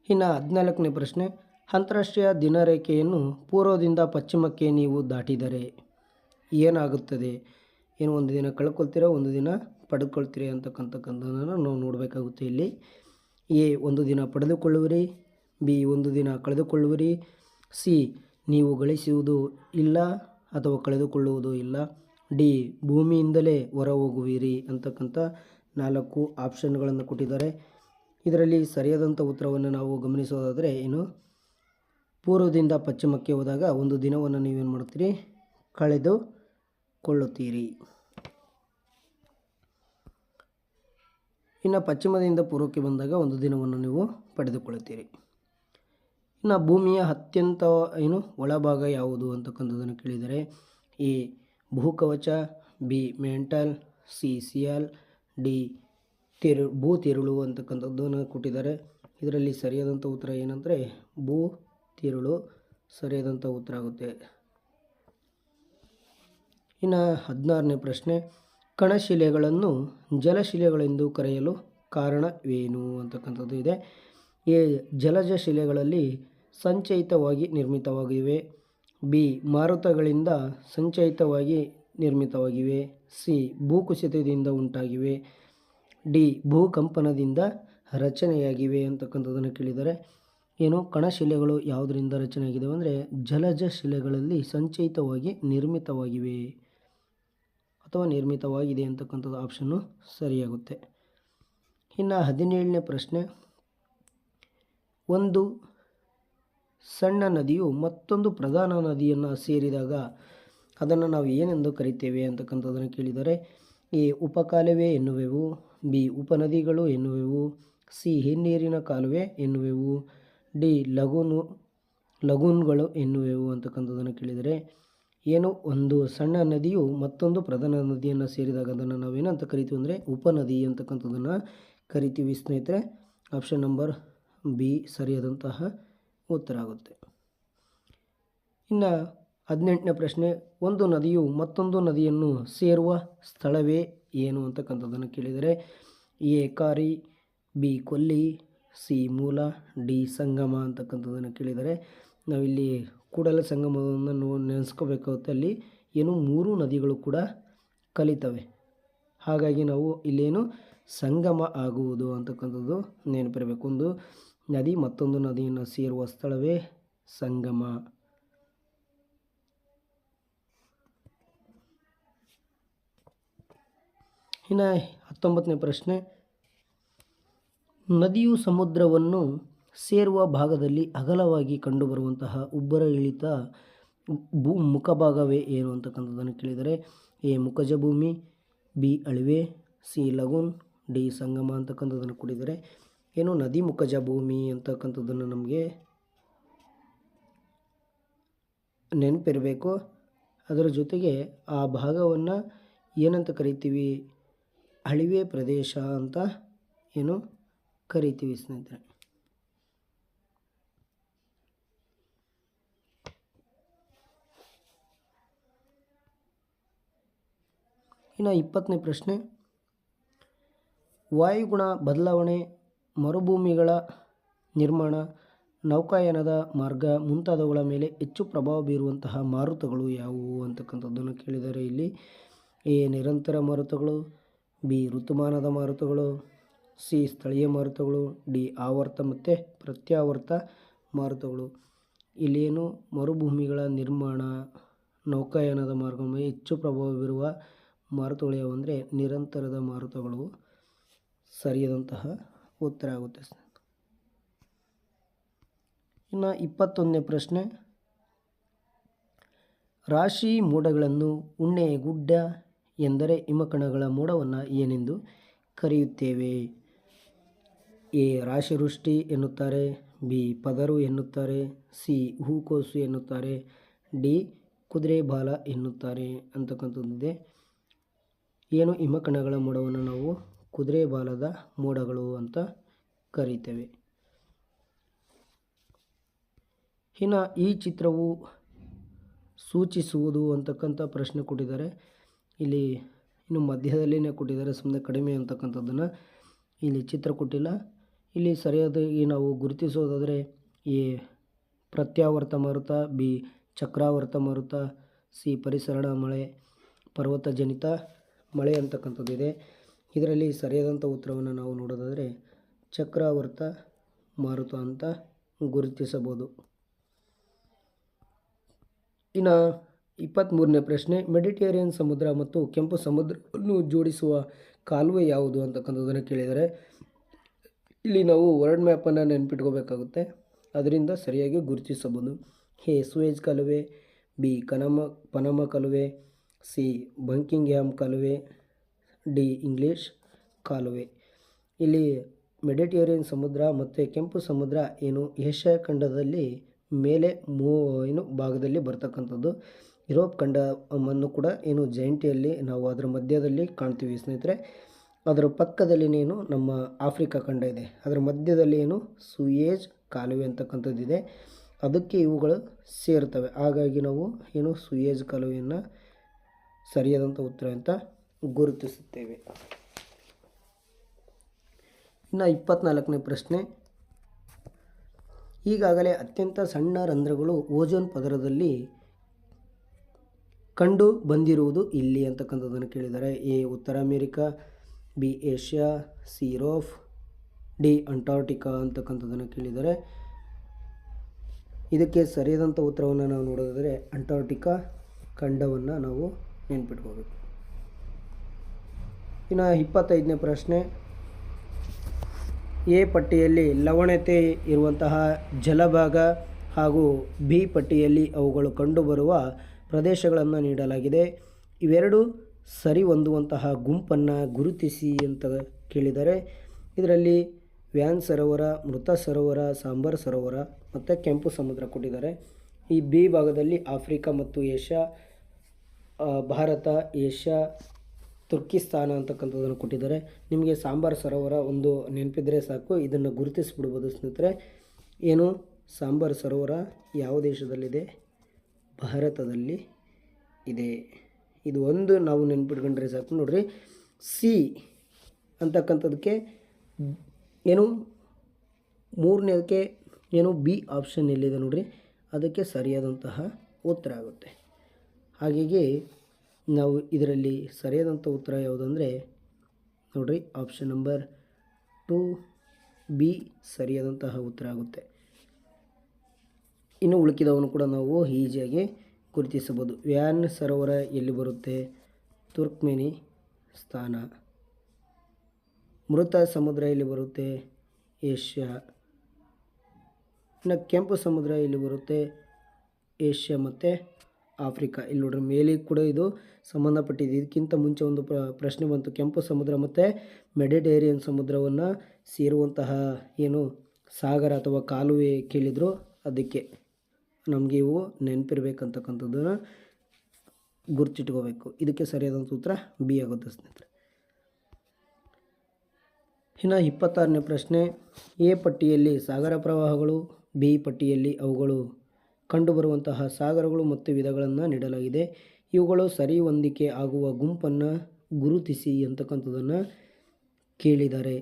ಇನ್ನು 14ನೇ ಪ್ರಶ್ನೆ, ಅಂತಾರಾಷ್ಟ್ರೀಯ ದಿನರೇಖೆಯನ್ನು ಪೂರ್ವದಿಂದ ಪಶ್ಚಿಮಕ್ಕೆ ನೀವು ದಾಟಿದರೆ ಏನಾಗುತ್ತದೆ? ಏನು ಒಂದು ದಿನ ಕಳ್ಕೊಳ್ತೀರಾ, ಒಂದು ದಿನ ಪಡೆದುಕೊಳ್ತೀರಿ ಅಂತಕ್ಕಂಥದ್ದನ್ನು ನಾವು ನೋಡಬೇಕಾಗುತ್ತೆ. ಇಲ್ಲಿ ಎ 1 ದಿನ ಪಡೆದುಕೊಳ್ಳುವಿರಿ, ಬಿ 1 ದಿನ ಕಳೆದುಕೊಳ್ಳುವಿರಿ, ಸಿ ನೀವು ಗಳಿಸುವುದು ಇಲ್ಲ ಅಥವಾ ಕಳೆದುಕೊಳ್ಳುವುದು ಇಲ್ಲ, ಡಿ ಭೂಮಿಯಿಂದಲೇ ಹೊರ ಹೋಗುವಿರಿ ಅಂತಕ್ಕಂಥ 4 ಆಪ್ಷನ್ಗಳನ್ನು ಕೊಟ್ಟಿದ್ದಾರೆ. ಇದರಲ್ಲಿ ಸರಿಯಾದಂಥ ಉತ್ತರವನ್ನು ನಾವು ಗಮನಿಸೋದಾದರೆ ಏನು ಪೂರ್ವದಿಂದ ಪಶ್ಚಿಮಕ್ಕೆ ಹೋದಾಗ ಒಂದು ದಿನವನ್ನು ನೀವೇನು ಮಾಡ್ತೀರಿ, ಕಳೆದುಕೊಳ್ಳುತ್ತೀರಿ. ಇನ್ನು ಪಶ್ಚಿಮದಿಂದ ಪೂರ್ವಕ್ಕೆ ಬಂದಾಗ ಒಂದು ದಿನವನ್ನು ನೀವು ಪಡೆದುಕೊಳ್ಳುತ್ತೀರಿ. ಇನ್ನು ಭೂಮಿಯ ಅತ್ಯಂತ ಒಳಭಾಗ ಯಾವುದು ಅಂತಕ್ಕಂಥದ್ದನ್ನು ಕೇಳಿದರೆ ಎ ಭೂಕವಚ, B mantle, C sial, D ಭೂತಿರುಳು ಅಂತಕ್ಕಂಥದ್ದನ್ನು ಕೊಟ್ಟಿದ್ದಾರೆ. ಇದರಲ್ಲಿ ಸರಿಯಾದಂಥ ಉತ್ತರ ಏನಂದರೆ ಭೂತಿರುಳು ಸರಿಯಾದಂಥ ಉತ್ತರ ಆಗುತ್ತೆ. ಇನ್ನು 16ನೇ ಪ್ರಶ್ನೆ, ಕಣಶಿಲೆಗಳನ್ನು ಜಲಶಿಲೆಗಳೆಂದು ಕರೆಯಲು ಕಾರಣವೇನು ಅಂತಕ್ಕಂಥದ್ದು ಇದೆ. ಎ ಜಲಜ ಶಿಲೆಗಳಲ್ಲಿ ಸಂಚಯಿತವಾಗಿ ನಿರ್ಮಿತವಾಗಿವೆ, ಬಿ ಮಾರುತಗಳಿಂದ ಸಂಚಯಿತವಾಗಿ ನಿರ್ಮಿತವಾಗಿವೆ, ಸಿ ಭೂಕುಸಿತದಿಂದ ಉಂಟಾಗಿವೆ, ಡಿ ಭೂಕಂಪನದಿಂದ ರಚನೆಯಾಗಿವೆ ಅಂತಕ್ಕಂಥದ್ದನ್ನು ಕೇಳಿದರೆ ಏನು ಕಣಶಿಲೆಗಳು ಯಾವುದರಿಂದ ರಚನೆಯಾಗಿದ್ದಾವೆ ಅಂದರೆ ಜಲಜ ಶಿಲೆಗಳಲ್ಲಿ ಸಂಚಯಿತವಾಗಿ ನಿರ್ಮಿತವಾಗಿವೆ ಅಥವಾ ನಿರ್ಮಿತವಾಗಿದೆ ಅಂತಕ್ಕಂಥದ್ದು ಆಪ್ಷನ್ನು ಸರಿಯಾಗುತ್ತೆ. ಇನ್ನು 17ನೇ ಪ್ರಶ್ನೆ, ಒಂದು ಸಣ್ಣ ನದಿಯು ಮತ್ತೊಂದು ಪ್ರಧಾನ ನದಿಯನ್ನು ಸೇರಿದಾಗ ಅದನ್ನು ನಾವು ಏನೆಂದು ಕರಿತೇವೆ ಅಂತಕ್ಕಂಥದ್ದನ್ನು ಕೇಳಿದರೆ ಎ ಉಪಕಾಲುವೆ ಎನ್ನುವೆವು, ಬಿ ಉಪನದಿಗಳು ಎನ್ನುವೆವು, ಸಿ ಹಿನ್ನೀರಿನ ಕಾಲುವೆ ಎನ್ನುವೆವು, ಡಿ ಲಗೂನ್ಗಳು ಎನ್ನುವೆವು ಅಂತಕ್ಕಂಥದ್ದನ್ನು ಕೇಳಿದರೆ ಏನು ಒಂದು ಸಣ್ಣ ನದಿಯು ಮತ್ತೊಂದು ಪ್ರಧಾನ ನದಿಯನ್ನು ಸೇರಿದಾಗ ಅದನ್ನು ನಾವೇನಂತ ಕರಿತೀವಿ ಅಂದರೆ ಉಪನದಿ ಅಂತಕ್ಕಂಥದ್ದನ್ನು ಕರಿತೀವಿ ಸ್ನೇಹಿತರೆ. ಆಪ್ಷನ್ ನಂಬರ್ ಬಿ ಸರಿಯಾದಂತಹ ಉತ್ತರ ಆಗುತ್ತೆ. ಇನ್ನು 18ನೇ ಪ್ರಶ್ನೆ, ಒಂದು ನದಿಯು ಮತ್ತೊಂದು ನದಿಯನ್ನು ಸೇರುವ ಸ್ಥಳವೇ ಏನು ಅಂತಕ್ಕಂಥದ್ದನ್ನು ಕೇಳಿದರೆ ಎ ಕಾರಿ, ಬಿ ಕೊಲ್ಲಿ, ಸಿ ಮೂಲ, ಡಿ ಸಂಗಮ ಅಂತಕ್ಕಂಥದ್ದನ್ನು ಕೇಳಿದರೆ ನಾವಿಲ್ಲಿ ಕೂಡಲ ಸಂಗಮವನ್ನು ನೆನೆಸ್ಕೋಬೇಕಾಗುತ್ತೆ. ಅಲ್ಲಿ ಏನು 3 ನದಿಗಳು ಕೂಡ ಕಲಿತವೆ. ಹಾಗಾಗಿ ನಾವು ಇಲ್ಲೇನು ಸಂಗಮ ಆಗುವುದು ಅಂತಕ್ಕಂಥದ್ದು ನೆನಪಿರಬೇಕು. ಒಂದು ನದಿ ಮತ್ತೊಂದು ನದಿಯನ್ನು ಸೇರುವ ಸ್ಥಳವೇ ಸಂಗಮ. ಇನ್ನು 19ನೇ ಪ್ರಶ್ನೆ, ನದಿಯು ಸಮುದ್ರವನ್ನು ಸೇರುವ ಭಾಗದಲ್ಲಿ ಅಗಲವಾಗಿ ಕಂಡುಬರುವಂತಹ ಉಬ್ಬರ ಇಳಿತ ಮುಖಭಾಗವೇ ಏನು ಅಂತಕ್ಕಂಥದ್ದನ್ನು ಕೇಳಿದರೆ ಎ ಮುಖಜ ಭೂಮಿ, ಬಿ ಅಳಿವೆ, ಸಿ ಲಗೂನ್, ಡಿ ಸಂಗಮ ಅಂತಕ್ಕಂಥದ್ದನ್ನು ಕೊಟ್ಟಿದ್ದಾರೆ. ಏನು ನದಿ ಮುಖಜ ಭೂಮಿ ಅಂತಕ್ಕಂಥದ್ದನ್ನು ನಮಗೆ ನೆನಪಿರಬೇಕು. ಅದರ ಜೊತೆಗೆ ಆ ಭಾಗವನ್ನು ಏನಂತ ಕರಿತೀವಿ, ಅಳಿವೆ ಪ್ರದೇಶ ಅಂತ ಏನು ಕರಿತೀವಿ ಸ್ನೇಹಿತರೆ. ಇನ್ನು 20ನೇ ಪ್ರಶ್ನೆ, ವಾಯುಗುಣ ಬದಲಾವಣೆ, ಮರುಭೂಮಿಗಳ ನಿರ್ಮಾಣ, ನೌಕಾಯಾನದ ಮಾರ್ಗ ಮುಂತಾದವುಗಳ ಮೇಲೆ ಹೆಚ್ಚು ಪ್ರಭಾವ ಬೀರುವಂತಹ ಮಾರುತಗಳು ಯಾವುವು ಅಂತಕ್ಕಂಥದ್ದನ್ನು ಕೇಳಿದರೆ ಇಲ್ಲಿ ಎ ನಿರಂತರ ಮಾರುತಗಳು, ಬಿ ಋತುಮಾನದ ಮಾರುತಗಳು, ಸಿ ಸ್ಥಳೀಯ ಮಾರುತಗಳು, ಡಿ ಆವರ್ತ ಮತ್ತು ಪ್ರತ್ಯಾವರ್ತ ಮಾರುತಗಳು. ಇಲ್ಲೇನು ಮರುಭೂಮಿಗಳ ನಿರ್ಮಾಣ, ನೌಕಾಯಾನದ ಮಾರ್ಗ ಮೇಲೆ ಹೆಚ್ಚು ಪ್ರಭಾವ ಬೀರುವ ಮಾರುತಗಳು ಯಾವುವು ಅಂದರೆ ನಿರಂತರದ ಮಾರುತಗಳು ಸರಿಯಾದಂತಹ ಉತ್ತರ ಆಗುತ್ತೆ. ಇನ್ನು 21ನೇ ಪ್ರಶ್ನೆ, ರಾಶಿ ಮೋಡಗಳನ್ನು ಉಣ್ಣೆ ಗುಡ್ಡ ಎಂದರೆ ಹಿಮಕಣಗಳ ಮೋಡವನ್ನು ಏನೆಂದು ಕರೆಯುತ್ತೇವೆ? ಎ ರಾಶಿವೃಷ್ಟಿ ಎನ್ನುತ್ತಾರೆ, ಬಿ ಪದರು ಎನ್ನುತ್ತಾರೆ, ಸಿ ಹೂಕೋಸು ಎನ್ನುತ್ತಾರೆ, ಡಿ ಕುದುರೆ ಬಾಲ ಎನ್ನುತ್ತಾರೆ ಅಂತಕ್ಕಂಥದ್ದಿದೆ. ಏನು ಹಿಮಕಣಗಳ ಮೋಡವನ್ನು ನಾವು ಕುದುರೆ ಬಾಲದ ಮೋಡಗಳು ಅಂತ ಕರೀತೇವೆ. ಇನ್ನು ಈ ಚಿತ್ರವು ಸೂಚಿಸುವುದು ಅಂತಕ್ಕಂಥ ಪ್ರಶ್ನೆ ಕೊಟ್ಟಿದ್ದಾರೆ. ಇಲ್ಲಿ ಇನ್ನು ಮಧ್ಯದಲ್ಲಿನೇ ಕೊಟ್ಟಿದ್ದಾರೆ, ಸುಮ್ಮನೆ ಕಡಿಮೆ ಅಂತಕ್ಕಂಥದ್ದನ್ನು ಇಲ್ಲಿ ಚಿತ್ರ ಕೊಟ್ಟಿಲ್ಲ. ಇಲ್ಲಿ ಸರಿಯಾಗಿ ನಾವು ಗುರುತಿಸೋದಾದರೆ ಎ ಪ್ರತ್ಯಾವರ್ತ ಮಾರುತ, ಬಿ ಚಕ್ರಾವರ್ತ ಮಾರುತ, ಸಿ ಪರಿಸರಣ ಮಳೆ, ಪರ್ವತಜನಿತ ಮಳೆ ಅಂತಕ್ಕಂಥದ್ದಿದೆ. ಇದರಲ್ಲಿ ಸರಿಯಾದಂಥ ಉತ್ತರವನ್ನು ನಾವು ನೋಡೋದಾದರೆ ಚಕ್ರಾವರ್ತ ಮಾರುತ ಅಂತ ಗುರುತಿಸಬಹುದು. ಇನ್ನು 23ನೇ ಪ್ರಶ್ನೆ, ಮೆಡಿಟೇರಿಯನ್ ಸಮುದ್ರ ಮತ್ತು ಕೆಂಪು ಸಮುದ್ರವನ್ನು ಜೋಡಿಸುವ ಕಾಲುವೆ ಯಾವುದು ಅಂತಕ್ಕಂಥದ್ದನ್ನು ಕೇಳಿದರೆ ಇಲ್ಲಿ ನಾವು ವರ್ಲ್ಡ್ ಮ್ಯಾಪನ್ನು ನೆನಪಿಟ್ಕೋಬೇಕಾಗುತ್ತೆ. ಅದರಿಂದ ಸರಿಯಾಗಿ ಗುರುತಿಸಬಹುದು. ಎ ಸೂಯೆಜ್ ಕಾಲುವೆ, ಬಿ ಪನಾಮ ಕಾಲುವೆ, ಸಿ ಬಂಕಿಂಗ್ಹ್ಯಾಮ್ ಕಾಲುವೆ, ಡಿ ಇಂಗ್ಲಿಷ್ ಕಾಲುವೆ. ಇಲ್ಲಿ ಮೆಡಿಟೇರಿಯನ್ ಸಮುದ್ರ ಮತ್ತು ಕೆಂಪು ಸಮುದ್ರ ಏನು ಏಷ್ಯಾ ಖಂಡದಲ್ಲಿ ಮೇಲೆ ಭಾಗದಲ್ಲಿ ಬರ್ತಕ್ಕಂಥದ್ದು. ಯುರೋಪ್ ಖಂಡವನ್ನು ಕೂಡ ಏನು ಜೈಂಟಿಯಲ್ಲಿ ನಾವು ಅದರ ಮಧ್ಯದಲ್ಲಿ ಕಾಣ್ತೀವಿ ಸ್ನೇಹಿತರೆ. ಅದರ ಪಕ್ಕದಲ್ಲಿ ಏನು ನಮ್ಮ ಆಫ್ರಿಕಾ ಖಂಡ ಇದೆ, ಅದರ ಮಧ್ಯದಲ್ಲಿ ಏನು ಸೂಯೇಜ್ ಕಾಲುವೆ ಅಂತಕ್ಕಂಥದ್ದಿದೆ. ಅದಕ್ಕೆ ಇವುಗಳು ಸೇರ್ತವೆ. ಹಾಗಾಗಿ ನಾವು ಏನು ಸೂಯೇಜ್ ಕಾಲುವೆಯನ್ನು ಸರಿಯಾದಂಥ ಉತ್ತರ ಅಂತ ಗುರುತಿಸುತ್ತೇವೆ. ಇನ್ನು 24ನೇ ಪ್ರಶ್ನೆ, ಈಗಾಗಲೇ ಅತ್ಯಂತ ಸಣ್ಣ ರಂಧ್ರಗಳು ಓಜೋನ್ ಪದರದಲ್ಲಿ ಕಂಡು ಬಂದಿರುವುದು ಇಲ್ಲಿ ಅಂತಕ್ಕಂಥದ್ದನ್ನು ಕೇಳಿದ್ದಾರೆ. ಎ ಉತ್ತರ America, B Asia, C Europe, D Antarctica ಅಂತಕ್ಕಂಥದ್ದನ್ನು ಕೇಳಿದ್ದಾರೆ. ಇದಕ್ಕೆ ಸರಿಯಾದಂಥ ಉತ್ತರವನ್ನು ನಾವು ನೋಡೋದಾದರೆ ಅಂಟಾರ್ಟಿಕಾ ಖಂಡವನ್ನು ನಾವು ನೆನ್ಪಿಟ್ಕೋಬೇಕು. ಇನ್ನು 25ನೇ ಪ್ರಶ್ನೆ, ಎ ಪಟ್ಟಿಯಲ್ಲಿ ಲವಣತೆ ಇರುವಂತಹ ಜಲಭಾಗ ಹಾಗೂ ಬಿ ಪಟ್ಟಿಯಲ್ಲಿ ಅವುಗಳು ಕಂಡುಬರುವ ಪ್ರದೇಶಗಳನ್ನು ನೀಡಲಾಗಿದೆ. ಇವೆರಡು ಸರಿ ಹೊಂದುವಂತಹ ಗುಂಪನ್ನು ಗುರುತಿಸಿ ಅಂತ ಕೇಳಿದರೆ ಇದರಲ್ಲಿ ವ್ಯಾನ್ ಸರೋವರ, ಮೃತ ಸರೋವರ, ಸಾಂಬಾರ್ ಸರೋವರ ಮತ್ತು ಕೆಂಪು ಸಮುದ್ರ ಕೊಟ್ಟಿದ್ದಾರೆ. ಈ ಬಿ ಭಾಗದಲ್ಲಿ ಆಫ್ರಿಕಾ ಮತ್ತು ಏಷ್ಯಾ, ಭಾರತ, ಏಷ್ಯಾ, ತುರ್ಕಿಸ್ತಾನ ಅಂತಕ್ಕಂಥದ್ದನ್ನು ಕೊಟ್ಟಿದ್ದಾರೆ. ನಿಮಗೆ ಸಾಂಬಾರ್ ಸರೋವರ ಒಂದು ನೆನಪಿದ್ರೆ ಸಾಕು, ಇದನ್ನು ಗುರುತಿಸಿಬಿಡ್ಬೋದು ಸ್ನೇಹಿತರೆ. ಏನು ಸಾಂಬಾರ್ ಸರೋವರ ಯಾವ ದೇಶದಲ್ಲಿದೆ? ಭಾರತದಲ್ಲಿ ಇದೆ. ಇದು ಒಂದು ನಾವು ನೆನ್ಪಿಟ್ಕೊಂಡ್ರೆ ಸಾಕು. ನೋಡ್ರಿ, ಸಿ ಅಂತಕ್ಕಂಥದಕ್ಕೆ ಏನು ಮೂರನೇದಕ್ಕೆ ಏನು ಬಿ ಆಪ್ಷನ್ ಎಲ್ಲಿದೆ ನೋಡ್ರಿ, ಅದಕ್ಕೆ ಸರಿಯಾದಂತಹ ಉತ್ತರ ಆಗುತ್ತೆ. ಹಾಗಾಗಿ ನಾವು ಇದರಲ್ಲಿ ಸರಿಯಾದಂಥ ಉತ್ತರ ಯಾವುದಂದರೆ ನೋಡಿರಿ ಆಪ್ಷನ್ ನಂಬರ್ 2B ಸರಿಯಾದಂತಹ ಉತ್ತರ ಆಗುತ್ತೆ. ಇನ್ನು ಉಳಿಕಿದವನ್ನು ಕೂಡ ನಾವು ಈಸಿಯಾಗಿ ಗುರುತಿಸಬಹುದು. ವ್ಯಾನ್ ಸರೋವರ ಎಲ್ಲಿ ಬರುತ್ತೆ? ತುರ್ಕ್ಮೆನಿಸ್ತಾನ. ಮೃತ ಸಮುದ್ರ ಎಲ್ಲಿ ಬರುತ್ತೆ? ಏಷ್ಯಾ. ಇನ್ನು ಕೆಂಪು ಸಮುದ್ರ ಎಲ್ಲಿ ಬರುತ್ತೆ? ಏಷ್ಯಾ ಮತ್ತು ಆಫ್ರಿಕಾ. ಇಲ್ಲಿ ನೋಡ್ರಿ ಮೇಲೆ ಕೂಡ ಇದು ಸಂಬಂಧಪಟ್ಟಿದೆ. ಇದಕ್ಕಿಂತ ಮುಂಚೆ ಒಂದು ಪ್ರಶ್ನೆ ಬಂತು, ಕೆಂಪು ಸಮುದ್ರ ಮತ್ತು ಮೆಡಿಟೇರಿಯನ್ ಸಮುದ್ರವನ್ನು ಸೇರುವಂತಹ ಏನು ಸಾಗರ ಅಥವಾ ಕಾಲುವೆ ಕೇಳಿದರು. ಅದಕ್ಕೆ ನಮಗೆ ಇವು ನೆನಪಿರಬೇಕಂತಕ್ಕಂಥದ್ದನ್ನು ಗುರ್ತಿಟ್ಕೋಬೇಕು. ಇದಕ್ಕೆ ಸರಿಯಾದಂಥ ಉತ್ತರ ಬಿ ಆಗುತ್ತೆ ಸ್ನೇಹಿತರೆ. ಇನ್ನು 26ನೇ ಪ್ರಶ್ನೆ, ಎ ಪಟ್ಟಿಯಲ್ಲಿ ಸಾಗರ ಪ್ರವಾಹಗಳು, ಬಿ ಪಟ್ಟಿಯಲ್ಲಿ ಅವುಗಳು ಕಂಡುಬರುವಂತಹ ಸಾಗರಗಳು ಮತ್ತು ವಿಧಗಳನ್ನು ನೀಡಲಾಗಿದೆ. ಇವುಗಳು ಸರಿ ಹೊಂದಿಕೆ ಆಗುವ ಗುಂಪನ್ನು ಗುರುತಿಸಿ ಅಂತಕ್ಕಂಥದ್ದನ್ನು ಕೇಳಿದ್ದಾರೆ.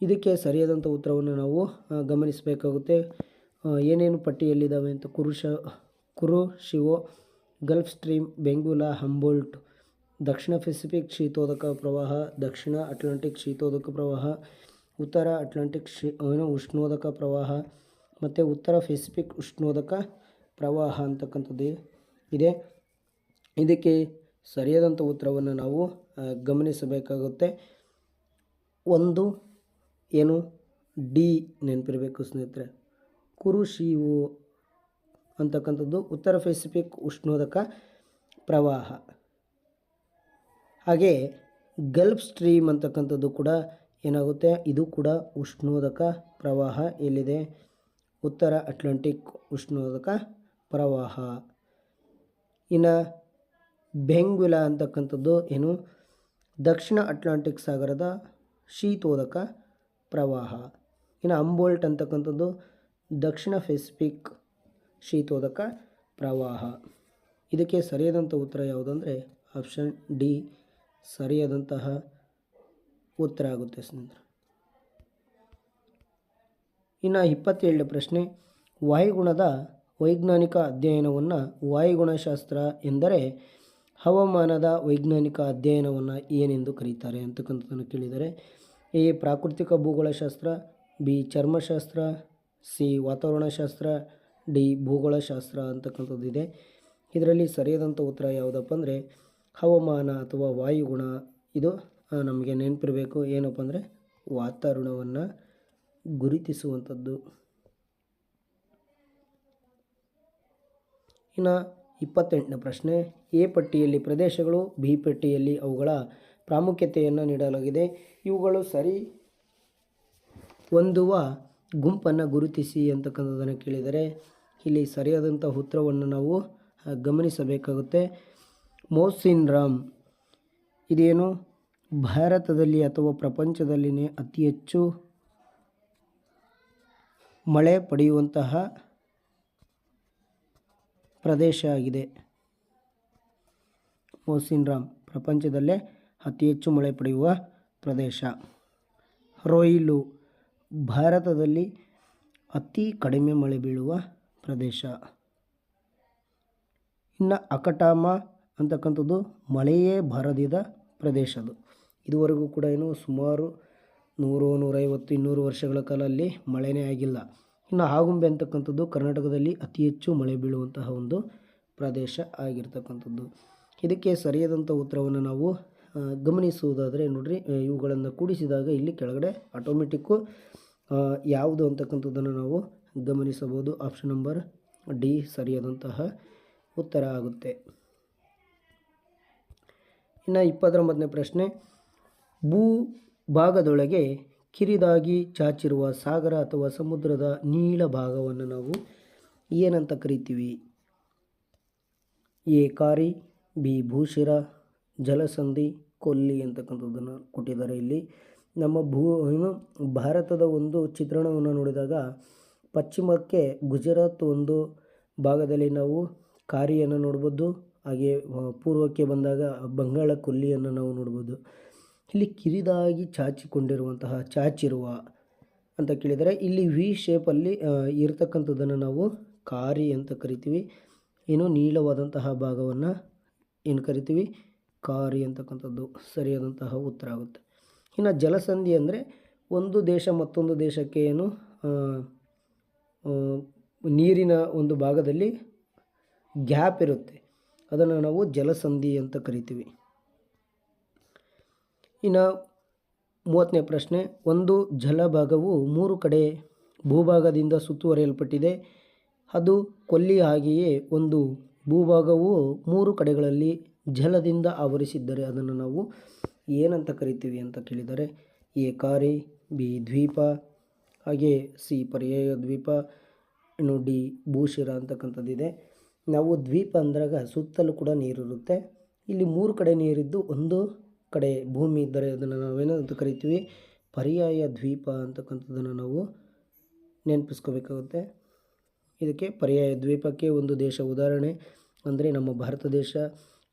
ಇದಕ್ಕೆ ಸರಿಯಾದಂಥ ಉತ್ತರವನ್ನು ನಾವು ಗಮನಿಸಬೇಕಾಗುತ್ತೆ. ಏನೇನು ಪಟ್ಟಿಯಲ್ಲಿದ್ದಾವೆ ಅಂತ ಕುರುಶಿವೋ, ಗಲ್ಫ್ ಸ್ಟ್ರೀಮ್, ಬೆಂಗುಲಾ, ಹಂಬೋಲ್ಟ್, ದಕ್ಷಿಣ ಪೆಸಿಫಿಕ್ ಶೀತೋದಕ ಪ್ರವಾಹ, ದಕ್ಷಿಣ ಅಟ್ಲಾಂಟಿಕ್ ಶೀತೋದಕ ಪ್ರವಾಹ, ಉತ್ತರ ಅಟ್ಲಾಂಟಿಕ್ ಉಷ್ಣೋದಕ ಪ್ರವಾಹ ಮತ್ತು ಉತ್ತರ ಪೆಸಿಫಿಕ್ ಉಷ್ಣೋದಕ ಪ್ರವಾಹ ಅಂತಕ್ಕಂಥದ್ದು ಇದೆ. ಇದಕ್ಕೆ ಸರಿಯಾದಂಥ ಉತ್ತರವನ್ನು ನಾವು ಗಮನಿಸಬೇಕಾಗುತ್ತೆ. ಒಂದು ಏನು ಡಿ ನೆನಪಿರಬೇಕು ಸ್ನೇಹಿತರೆ. ಕುರುಶಿವೋ ಅಂತಕ್ಕಂಥದ್ದು ಉತ್ತರ ಪೆಸಿಫಿಕ್ ಉಷ್ಣೋದಕ ಪ್ರವಾಹ. ಹಾಗೆ ಗಲ್ಫ್ ಸ್ಟ್ರೀಮ್ ಅಂತಕ್ಕಂಥದ್ದು ಕೂಡ ಏನಾಗುತ್ತೆ? ಇದು ಕೂಡ ಉಷ್ಣೋದಕ ಪ್ರವಾಹ. ಎಲ್ಲಿದೆ? ಉತ್ತರ ಅಟ್ಲಾಂಟಿಕ್ ಉಷ್ಣೋದಕ ಪ್ರವಾಹ. ಇನ್ನು ಬೆಂಗುಲಾ ಅಂತಕ್ಕಂಥದ್ದು ಏನು? ದಕ್ಷಿಣ ಅಟ್ಲಾಂಟಿಕ್ ಸಾಗರದ ಶೀತೋದಕ ಪ್ರವಾಹ. ಇನ್ನು ಹಂಬೋಲ್ಟ್ ಅಂತಕ್ಕಂಥದ್ದು ದಕ್ಷಿಣ ಪೆಸಿಫಿಕ್ ಶೀತೋದಕ ಪ್ರವಾಹ. ಇದಕ್ಕೆ ಸರಿಯಾದಂಥ ಉತ್ತರ ಯಾವುದಂದರೆ ಆಪ್ಷನ್ ಡಿ ಸರಿಯಾದಂತಹ ಉತ್ತರ ಆಗುತ್ತೆ ಸ್ನೇಹಿತರೆ. ಇನ್ನು 27ನೇ ಪ್ರಶ್ನೆ, ವಾಯುಗುಣದ ವೈಜ್ಞಾನಿಕ ಅಧ್ಯಯನವನ್ನು ವಾಯುಗುಣಶಾಸ್ತ್ರ ಎಂದರೆ ಹವಾಮಾನದ ವೈಜ್ಞಾನಿಕ ಅಧ್ಯಯನವನ್ನು ಏನೆಂದು ಕರೀತಾರೆ ಅಂತಕ್ಕಂಥದ್ದನ್ನು ಕೇಳಿದರೆ. ಎ ಪ್ರಾಕೃತಿಕ ಭೂಗೋಳಶಾಸ್ತ್ರ, ಬಿ ಚರ್ಮಶಾಸ್ತ್ರ, ಸಿ ವಾತಾವರಣಶಾಸ್ತ್ರ, ಡಿ ಭೂಗೋಳಶಾಸ್ತ್ರ ಅಂತಕ್ಕಂಥದ್ದು ಇದೆ. ಇದರಲ್ಲಿ ಸರಿಯಾದಂಥ ಉತ್ತರ ಯಾವುದಪ್ಪ ಅಂದರೆ ಹವಾಮಾನ ಅಥವಾ ವಾಯುಗುಣ. ಇದು ನಮಗೆ ನೆನಪಿರಬೇಕು. ಏನಪ್ಪ ಅಂದರೆ ವಾತಾವರಣವನ್ನು ಗುರುತಿಸುವಂಥದ್ದು. ಇನ್ನು 28ನೇ ಪ್ರಶ್ನೆ, ಎ ಪಟ್ಟಿಯಲ್ಲಿ ಪ್ರದೇಶಗಳು, ಬಿ ಪಟ್ಟಿಯಲ್ಲಿ ಅವುಗಳ ಪ್ರಾಮುಖ್ಯತೆಯನ್ನು ನೀಡಲಾಗಿದೆ. ಇವುಗಳು ಸರಿ ಹೊಂದುವ ಗುಂಪನ್ನು ಗುರುತಿಸಿ ಅಂತಕ್ಕಂಥದ್ದನ್ನು ಕೇಳಿದರೆ ಇಲ್ಲಿ ಸರಿಯಾದಂಥ ಉತ್ತರವನ್ನು ನಾವು ಗಮನಿಸಬೇಕಾಗುತ್ತೆ. ಮೌಸಿನ್ ರಾಮ್ ಇದೇನು? ಭಾರತದಲ್ಲಿ ಅಥವಾ ಪ್ರಪಂಚದಲ್ಲಿನೇ ಅತಿ ಹೆಚ್ಚು ಮಳೆ ಪಡೆಯುವಂತಹ ಪ್ರದೇಶ ಆಗಿದೆ. ಮೌಸಿನ್ ರಾಮ್ ಪ್ರಪಂಚದಲ್ಲೇ ಅತಿ ಹೆಚ್ಚು ಮಳೆ ಪಡೆಯುವ ಪ್ರದೇಶ. ರೊಯ್ಲು ಭಾರತದಲ್ಲಿ ಅತಿ ಕಡಿಮೆ ಮಳೆ ಬೀಳುವ ಪ್ರದೇಶ. ಇನ್ನು ಅಕಟಾಮ ಅಂತಕ್ಕಂಥದ್ದು ಮಳೆಯೇ ಬಾರದಿದ್ದ ಪ್ರದೇಶ. ಅದು ಇದುವರೆಗೂ ಕೂಡ ಏನು ಸುಮಾರು 100, 150, 200 ವರ್ಷಗಳ ಕಾಲ ಅಲ್ಲಿ ಮಳೆನೇ ಆಗಿಲ್ಲ. ಇನ್ನು ಆಗುಂಬೆ ಅಂತಕ್ಕಂಥದ್ದು ಕರ್ನಾಟಕದಲ್ಲಿ ಅತಿ ಹೆಚ್ಚು ಮಳೆ ಬೀಳುವಂತಹ ಒಂದು ಪ್ರದೇಶ ಆಗಿರ್ತಕ್ಕಂಥದ್ದು. ಇದಕ್ಕೆ ಸರಿಯಾದಂಥ ಉತ್ತರವನ್ನು ನಾವು ಗಮನಿಸುವುದಾದರೆ ನೋಡ್ರಿ, ಇವುಗಳನ್ನು ಕೂಡಿಸಿದಾಗ ಇಲ್ಲಿ ಕೆಳಗಡೆ ಆಟೋಮೆಟಿಕ್ಕು ಯಾವುದು ಅಂತಕ್ಕಂಥದ್ದನ್ನು ನಾವು ಗಮನಿಸಬಹುದು. ಆಪ್ಷನ್ ನಂಬರ್ ಡಿ ಸರಿಯಾದಂತಹ ಉತ್ತರ ಆಗುತ್ತೆ. ಇನ್ನು 29ನೇ ಪ್ರಶ್ನೆ, ಭೂಭಾಗದೊಳಗೆ ಕಿರಿದಾಗಿ ಚಾಚಿರುವ ಸಾಗರ ಅಥವಾ ಸಮುದ್ರದ ನೀಳ ಭಾಗವನ್ನು ನಾವು ಏನಂತ ಕರಿತೀವಿ? ಎ ಕಾರಿ, ಬಿ ಭೂಶಿರ, ಜಲಸಂಧಿ, ಕೊಲ್ಲಿ ಅಂತಕ್ಕಂಥದ್ದನ್ನು ಕೊಟ್ಟಿದ್ದಾರೆ. ಇಲ್ಲಿ ನಮ್ಮ ಭಾರತದ ಒಂದು ಚಿತ್ರಣವನ್ನು ನೋಡಿದಾಗ ಪಶ್ಚಿಮಕ್ಕೆ ಗುಜರಾತ್ ಒಂದು ಭಾಗದಲ್ಲಿ ನಾವು ಕಾರಿಯನ್ನು ನೋಡ್ಬೋದು. ಹಾಗೆ ಪೂರ್ವಕ್ಕೆ ಬಂದಾಗ ಬಂಗಾಳ ಕೊಲ್ಲಿಯನ್ನು ನಾವು ನೋಡ್ಬೋದು. ಇಲ್ಲಿ ಕಿರಿದಾಗಿ ಚಾಚಿರುವ ಅಂತ ಕೇಳಿದರೆ ಇಲ್ಲಿ ವಿ ಶೇಪಲ್ಲಿ ಇರತಕ್ಕಂಥದ್ದನ್ನು ನಾವು ಕಾರಿ ಅಂತ ಕರಿತೀವಿ. ಏನು ನೀಳವಾದಂತಹ ಭಾಗವನ್ನು ಏನು ಕರಿತೀವಿ, ಕಾರಿ ಅಂತಕ್ಕಂಥದ್ದು ಸರಿಯಾದಂತಹ ಉತ್ತರ ಆಗುತ್ತೆ. ಇನ್ನು ಜಲಸಂಧಿ ಅಂದರೆ ಒಂದು ದೇಶ ಮತ್ತೊಂದು ದೇಶಕ್ಕೆ ಏನು ನೀರಿನ ಒಂದು ಭಾಗದಲ್ಲಿ ಗ್ಯಾಪ್ ಇರುತ್ತೆ, ಅದನ್ನು ನಾವು ಜಲಸಂಧಿ ಅಂತ ಕರಿತೀವಿ. ಇನ್ನು 30ನೇ ಪ್ರಶ್ನೆ, ಒಂದು ಜಲಭಾಗವು 3 ಕಡೆ ಭೂಭಾಗದಿಂದ ಸುತ್ತುವರಿಯಲ್ಪಟ್ಟಿದೆ. ಅದು ಕೊಲ್ಲಿ ಹಾಗೆಯೇ ಒಂದು ಭೂಭಾಗವು 3 ಕಡೆಗಳಲ್ಲಿ ಜಲದಿಂದ ಆವರಿಸಿದ್ದರೆ ಅದನ್ನು ನಾವು ಏನಂತ ಕರಿತೀವಿ ಅಂತ ಕೇಳಿದರೆ ಎ ಕಾರಿ, ಬಿ ದ್ವೀಪ, ಹಾಗೆ ಸಿ ಪರ್ಯಾಯ ದ್ವೀಪ, ಇನ್ನು ಡಿ ಭೂಶಿರ ಅಂತಕ್ಕಂಥದ್ದಿದೆ. ನಾವು ದ್ವೀಪ ಅಂದಾಗ ಸುತ್ತಲೂ ಕೂಡ ನೀರಿರುತ್ತೆ. ಇಲ್ಲಿ 3 ಕಡೆ ನೀರಿದ್ದು ಒಂದು ಕಡೆ ಭೂಮಿ ಇದ್ದರೆ ಅದನ್ನು ನಾವೇನಂತ ಕರಿತೀವಿ, ಪರ್ಯಾಯ ದ್ವೀಪ ಅಂತಕ್ಕಂಥದ್ದನ್ನು ನಾವು ನೆನಪಿಸ್ಕೋಬೇಕಾಗುತ್ತೆ. ಇದಕ್ಕೆ ಪರ್ಯಾಯ ದ್ವೀಪಕ್ಕೆ ಒಂದು ದೇಶ ಉದಾಹರಣೆ ಅಂದರೆ ನಮ್ಮ ಭಾರತ ದೇಶ.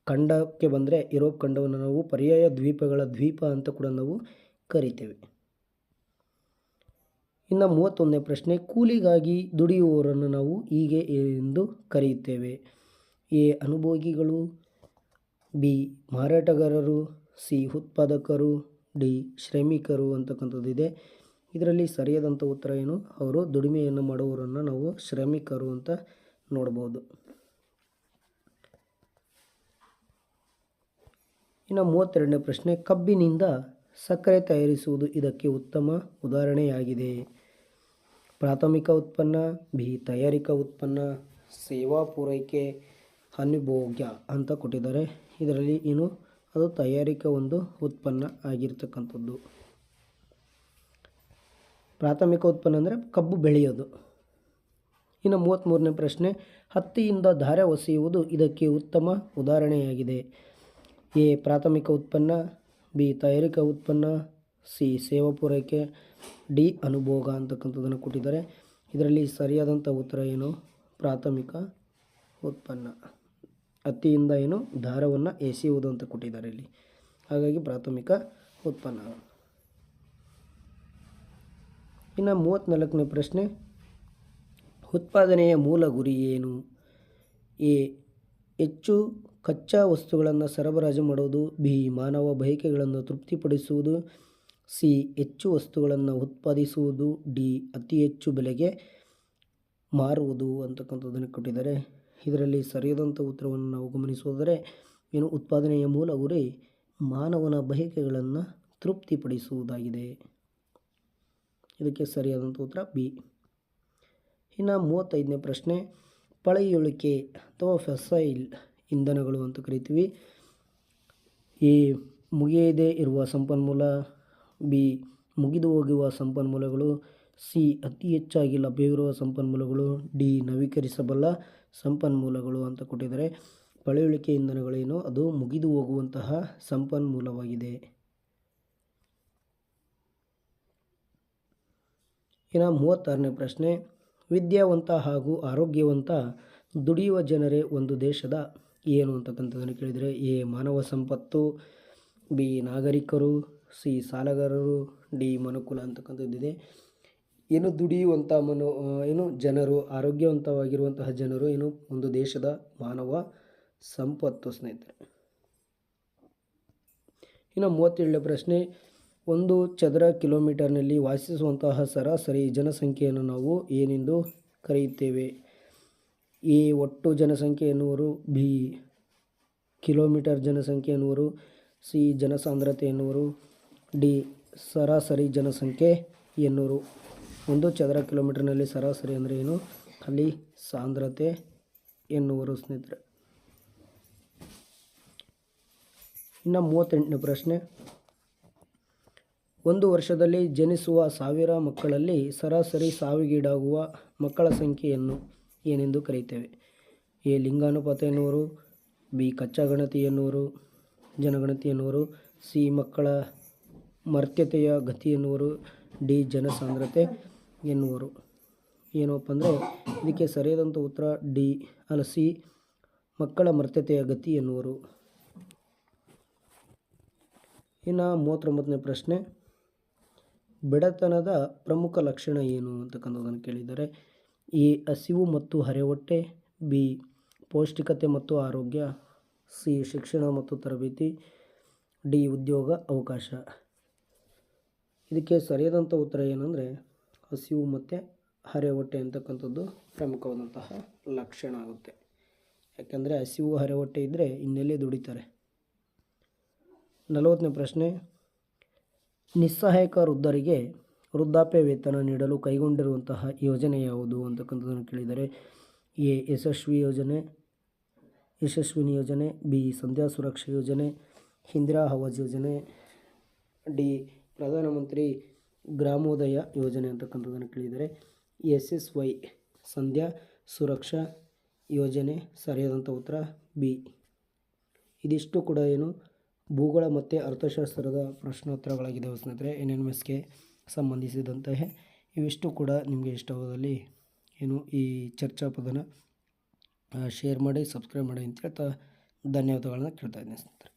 ಖಂಡಕ್ಕೆ ಬಂದರೆ ಯುರೋಪ್ ಖಂಡವನ್ನು ನಾವು ಪರ್ಯಾಯ ದ್ವೀಪಗಳ ದ್ವೀಪ ಅಂತ ಕೂಡ ನಾವು ಕರಿತೇವೆ. ಇನ್ನು 31ನೇ ಪ್ರಶ್ನೆ, ಕೂಲಿಗಾಗಿ ದುಡಿಯುವವರನ್ನು ನಾವು ಹೀಗೆ ಎಂದು ಕರೆಯುತ್ತೇವೆ. ಎ ಅನುಭೋಗಿಗಳು, ಬಿ ಮಾರಾಟಗಾರರು, ಸಿ ಉತ್ಪಾದಕರು, ಡಿ ಶ್ರಮಿಕರು ಅಂತಕ್ಕಂಥದ್ದಿದೆ. ಇದರಲ್ಲಿ ಸರಿಯಾದಂಥ ಉತ್ತರ ಏನು, ಅವರು ದುಡಿಮೆಯನ್ನು ಮಾಡುವವರನ್ನು ನಾವು ಶ್ರಮಿಕರು ಅಂತ ನೋಡ್ಬೋದು. ಇನ್ನು 32ನೇ ಪ್ರಶ್ನೆ, ಕಬ್ಬಿನಿಂದ ಸಕ್ಕರೆ ತಯಾರಿಸುವುದು ಇದಕ್ಕೆ ಉತ್ತಮ ಉದಾಹರಣೆಯಾಗಿದೆ. ಪ್ರಾಥಮಿಕ ಉತ್ಪನ್ನ, ಬಿ ತಯಾರಿಕಾ ಉತ್ಪನ್ನ, ಸೇವಾ ಪೂರೈಕೆ, ಅನುಭೋಗ್ಯ ಅಂತ ಕೊಟ್ಟಿದ್ದಾರೆ. ಇದರಲ್ಲಿ ಏನು, ಅದು ತಯಾರಿಕಾ ಒಂದು ಉತ್ಪನ್ನ ಆಗಿರ್ತಕ್ಕಂಥದ್ದು. ಪ್ರಾಥಮಿಕ ಉತ್ಪನ್ನ ಅಂದರೆ ಕಬ್ಬು ಬೆಳೆಯೋದು. ಇನ್ನು 33ನೇ ಪ್ರಶ್ನೆ, ಹತ್ತಿಯಿಂದ ದಾರ ಹೊಸೆಯುವುದು ಇದಕ್ಕೆ ಉತ್ತಮ ಉದಾಹರಣೆಯಾಗಿದೆ. ಎ ಪ್ರಾಥಮಿಕ ಉತ್ಪನ್ನ, ಬಿ ತಯಾರಿಕಾ ಉತ್ಪನ್ನ, ಸಿ ಸೇವಾ ಪೂರೈಕೆ, ಡಿ ಅನುಭೋಗ ಅಂತಕ್ಕಂಥದ್ದನ್ನು ಕೊಟ್ಟಿದ್ದಾರೆ. ಇದರಲ್ಲಿ ಸರಿಯಾದಂಥ ಉತ್ತರ ಏನು, ಪ್ರಾಥಮಿಕ ಉತ್ಪನ್ನ. ಹತ್ತಿಯಿಂದ ಏನು ದಾರವನ್ನು ಎಸೆಯುವುದು ಅಂತ ಕೊಟ್ಟಿದ್ದಾರೆ ಇಲ್ಲಿ, ಹಾಗಾಗಿ ಪ್ರಾಥಮಿಕ ಉತ್ಪನ್ನ. ಇನ್ನು 34ನೇ ಪ್ರಶ್ನೆ, ಉತ್ಪಾದನೆಯ ಮೂಲ ಗುರಿ ಏನು. ಎ ಹೆಚ್ಚು ಕಚ್ಚಾ ವಸ್ತುಗಳನ್ನು ಸರಬರಾಜು ಮಾಡುವುದು, ಬಿ ಮಾನವ ಬಯಕೆಗಳನ್ನು ತೃಪ್ತಿಪಡಿಸುವುದು, ಸಿ ಹೆಚ್ಚು ವಸ್ತುಗಳನ್ನು ಉತ್ಪಾದಿಸುವುದು, ಡಿ ಅತಿ ಹೆಚ್ಚು ಬೆಲೆಗೆ ಮಾರುವುದು ಅಂತಕ್ಕಂಥದ್ದನ್ನು ಕೊಟ್ಟಿದ್ದಾರೆ. ಇದರಲ್ಲಿ ಸರಿಯಾದಂಥ ಉತ್ತರವನ್ನು ನಾವು ಗಮನಿಸೋದರೆ ಏನು, ಉತ್ಪಾದನೆಯ ಮೂಲ ಗುರಿ ಮಾನವನ ಬಯಕೆಗಳನ್ನು ತೃಪ್ತಿಪಡಿಸುವುದಾಗಿದೆ. ಇದಕ್ಕೆ ಸರಿಯಾದಂಥ ಉತ್ತರ ಬಿ. ಇನ್ನು 35ನೇ ಪ್ರಶ್ನೆ, ಪಳೆಯುಳಿಕೆ ಅಥವಾ ಫಸೈಲ್ ಇಂಧನಗಳು ಅಂತ ಕರಿತೀವಿ. ಎ ಮುಗಿಯದೇ ಇರುವ ಸಂಪನ್ಮೂಲ, ಬಿ ಮುಗಿದು ಹೋಗುವ ಸಂಪನ್ಮೂಲಗಳು, ಸಿ ಅತಿ ಹೆಚ್ಚಾಗಿ ಲಭ್ಯವಿರುವ ಸಂಪನ್ಮೂಲಗಳು, ಡಿ ನವೀಕರಿಸಬಲ್ಲ ಸಂಪನ್ಮೂಲಗಳು ಅಂತ ಕೊಟ್ಟಿದ್ದಾರೆ. ಪಳೆಯುಳಿಕೆ ಇಂಧನಗಳೇನು, ಅದು ಮುಗಿದು ಹೋಗುವಂತಹ ಸಂಪನ್ಮೂಲವಾಗಿದೆ. ಇನ್ನು 36ನೇ ಪ್ರಶ್ನೆ, ವಿದ್ಯಾವಂತ ಹಾಗೂ ಆರೋಗ್ಯವಂತ ದುಡಿಯುವ ಜನರೇ ಒಂದು ದೇಶದ ಏನು ಅಂತಕ್ಕಂಥದ್ದನ್ನು ಕೇಳಿದರೆ ಎ ಮಾನವ ಸಂಪತ್ತು, ಬಿ ನಾಗರಿಕರು, ಸಿ ಸಾಲಗಾರರು, ಡಿ ಮನುಕುಲ ಅಂತಕ್ಕಂಥದ್ದಿದೆ. ಏನು ದುಡಿಯುವಂಥ ಏನು ಜನರು, ಆರೋಗ್ಯವಂತವಾಗಿರುವಂತಹ ಜನರು ಏನು ಒಂದು ದೇಶದ ಮಾನವ ಸಂಪತ್ತು ಸ್ನೇಹಿತರೆ. ಇನ್ನು 37ನೇ ಪ್ರಶ್ನೆ, ಒಂದು ಚದರ ಕಿಲೋಮೀಟರ್ನಲ್ಲಿ ವಾಸಿಸುವಂತಹ ಸರಾಸರಿ ಜನಸಂಖ್ಯೆಯನ್ನು ನಾವು ಏನೆಂದು ಕರೆಯುತ್ತೇವೆ. ಎ ಒಟ್ಟು ಜನಸಂಖ್ಯೆ ಎನ್ನುವರು, ಬಿ ಕಿಲೋಮೀಟರ್ ಜನಸಂಖ್ಯೆ ಎನ್ನುವರು, ಸಿ ಜನಸಾಂದ್ರತೆ ಎನ್ನುವರು, ಡಿ ಸರಾಸರಿ ಜನಸಂಖ್ಯೆ ಎನ್ನುವರು. ಒಂದು ಚದರ ಕಿಲೋಮೀಟರ್ನಲ್ಲಿ ಸರಾಸರಿ ಅಂದರೆ ಏನು, ಅಲ್ಲಿ ಸಾಂದ್ರತೆ ಎನ್ನುವರು ಸ್ನೇಹಿತರೆ. ಇನ್ನು 38ನೇ ಪ್ರಶ್ನೆ, ಒಂದು ವರ್ಷದಲ್ಲಿ ಜನಿಸುವ 1000 ಮಕ್ಕಳಲ್ಲಿ ಸರಾಸರಿ ಸಾವಿಗೀಡಾಗುವ ಮಕ್ಕಳ ಸಂಖ್ಯೆಯನ್ನು ಏನೆಂದು ಕರೆಯುತ್ತೇವೆ. ಎ ಲಿಂಗಾನುಪಾತ ಎನ್ನುವರು, ಬಿ ಕಚ್ಚಾ ಗಣತಿ ಎನ್ನುವರು, ಜನಗಣತಿ ಎನ್ನುವರು, ಸಿ ಮಕ್ಕಳ ಮರ್ತ್ಯತೆಯ ಗತಿ ಎನ್ನುವರು, ಡಿ ಜನಸಾಂದ್ರತೆ ಎನ್ನುವರು. ಏನಪ್ಪ ಅಂದರೆ ಇದಕ್ಕೆ ಸರಿಯಾದಂಥ ಉತ್ತರ ಡಿ ಸಿ ಮಕ್ಕಳ ಮರ್ತ್ಯತೆಯ ಗತಿ ಎನ್ನುವರು. ಇನ್ನು 39ನೇ ಪ್ರಶ್ನೆ, ಬಡತನದ ಪ್ರಮುಖ ಲಕ್ಷಣ ಏನು ಅಂತಕ್ಕಂಥದ್ದನ್ನು ಕೇಳಿದ್ದಾರೆ. ಎ ಹಸಿವು ಮತ್ತು ಹರೆಹೊಟ್ಟೆ, ಬಿ ಪೌಷ್ಟಿಕತೆ ಮತ್ತು ಆರೋಗ್ಯ, ಸಿ ಶಿಕ್ಷಣ ಮತ್ತು ತರಬೇತಿ, ಡಿ ಉದ್ಯೋಗ ಅವಕಾಶ. ಇದಕ್ಕೆ ಸರಿಯಾದಂಥ ಉತ್ತರ ಏನಂದರೆ ಹಸಿವು ಮತ್ತು ಹರೆಹೊಟ್ಟೆ ಅಂತಕ್ಕಂಥದ್ದು ಪ್ರಮುಖವಾದಂತಹ ಲಕ್ಷಣ ಆಗುತ್ತೆ. ಯಾಕೆಂದರೆ ಹಸಿವು ಹರೆಹೊಟ್ಟೆ ಇದ್ದರೆ ಇನ್ನೆಲ್ಲೇ ದುಡಿತಾರೆ. 40ನೇ ಪ್ರಶ್ನೆ, ನಿಸ್ಸಹಾಯಕ ವೃದ್ಧರಿಗೆ ವೃದ್ಧಾಪ್ಯ ವೇತನ ನೀಡಲು ಕೈಗೊಂಡಿರುವಂತಹ ಯೋಜನೆ ಯಾವುದು ಅಂತಕ್ಕಂಥದ್ದನ್ನು ಕೇಳಿದರೆ. ಎ ಯಶಸ್ವಿನಿ ಯೋಜನೆ, ಬಿ ಸಂಧ್ಯಾ ಸುರಕ್ಷಾ ಯೋಜನೆ, ಇಂದಿರಾ ಆವಾಸ್ ಯೋಜನೆ, ಡಿ ಪ್ರಧಾನಮಂತ್ರಿ ಗ್ರಾಮೋದಯ ಯೋಜನೆ ಅಂತಕ್ಕಂಥದ್ದನ್ನು ಕೇಳಿದರೆ. SSY ಸಂಧ್ಯಾ ಸುರಕ್ಷಾ ಯೋಜನೆ. ಸರಿಯಾದಂಥ ಉತ್ತರ ಬಿ. ಇದಿಷ್ಟು ಕೂಡ ಏನು ಭೂಗೋಳ ಮತ್ತು ಅರ್ಥಶಾಸ್ತ್ರದ ಪ್ರಶ್ನೋತ್ತರಗಳಾಗಿದೆ ಸ್ನೇಹಿತರೆ. NNMSಗೆ ಸಂಬಂಧಿಸಿದಂತಹ ಇವಿಷ್ಟು ಕೂಡ ನಿಮಗೆ ಇಷ್ಟವಾದಲ್ಲಿ ಏನು ಈ ಚರ್ಚಾ ಪದನ ಶೇರ್ ಮಾಡಿ, ಸಬ್ಸ್ಕ್ರೈಬ್ ಮಾಡಿ ಅಂತ ಹೇಳ್ತಾ ಧನ್ಯವಾದಗಳನ್ನ ಕೇಳ್ತಾ ಇದ್ದೀನಿ ಸ್ನೇಹಿತರೆ.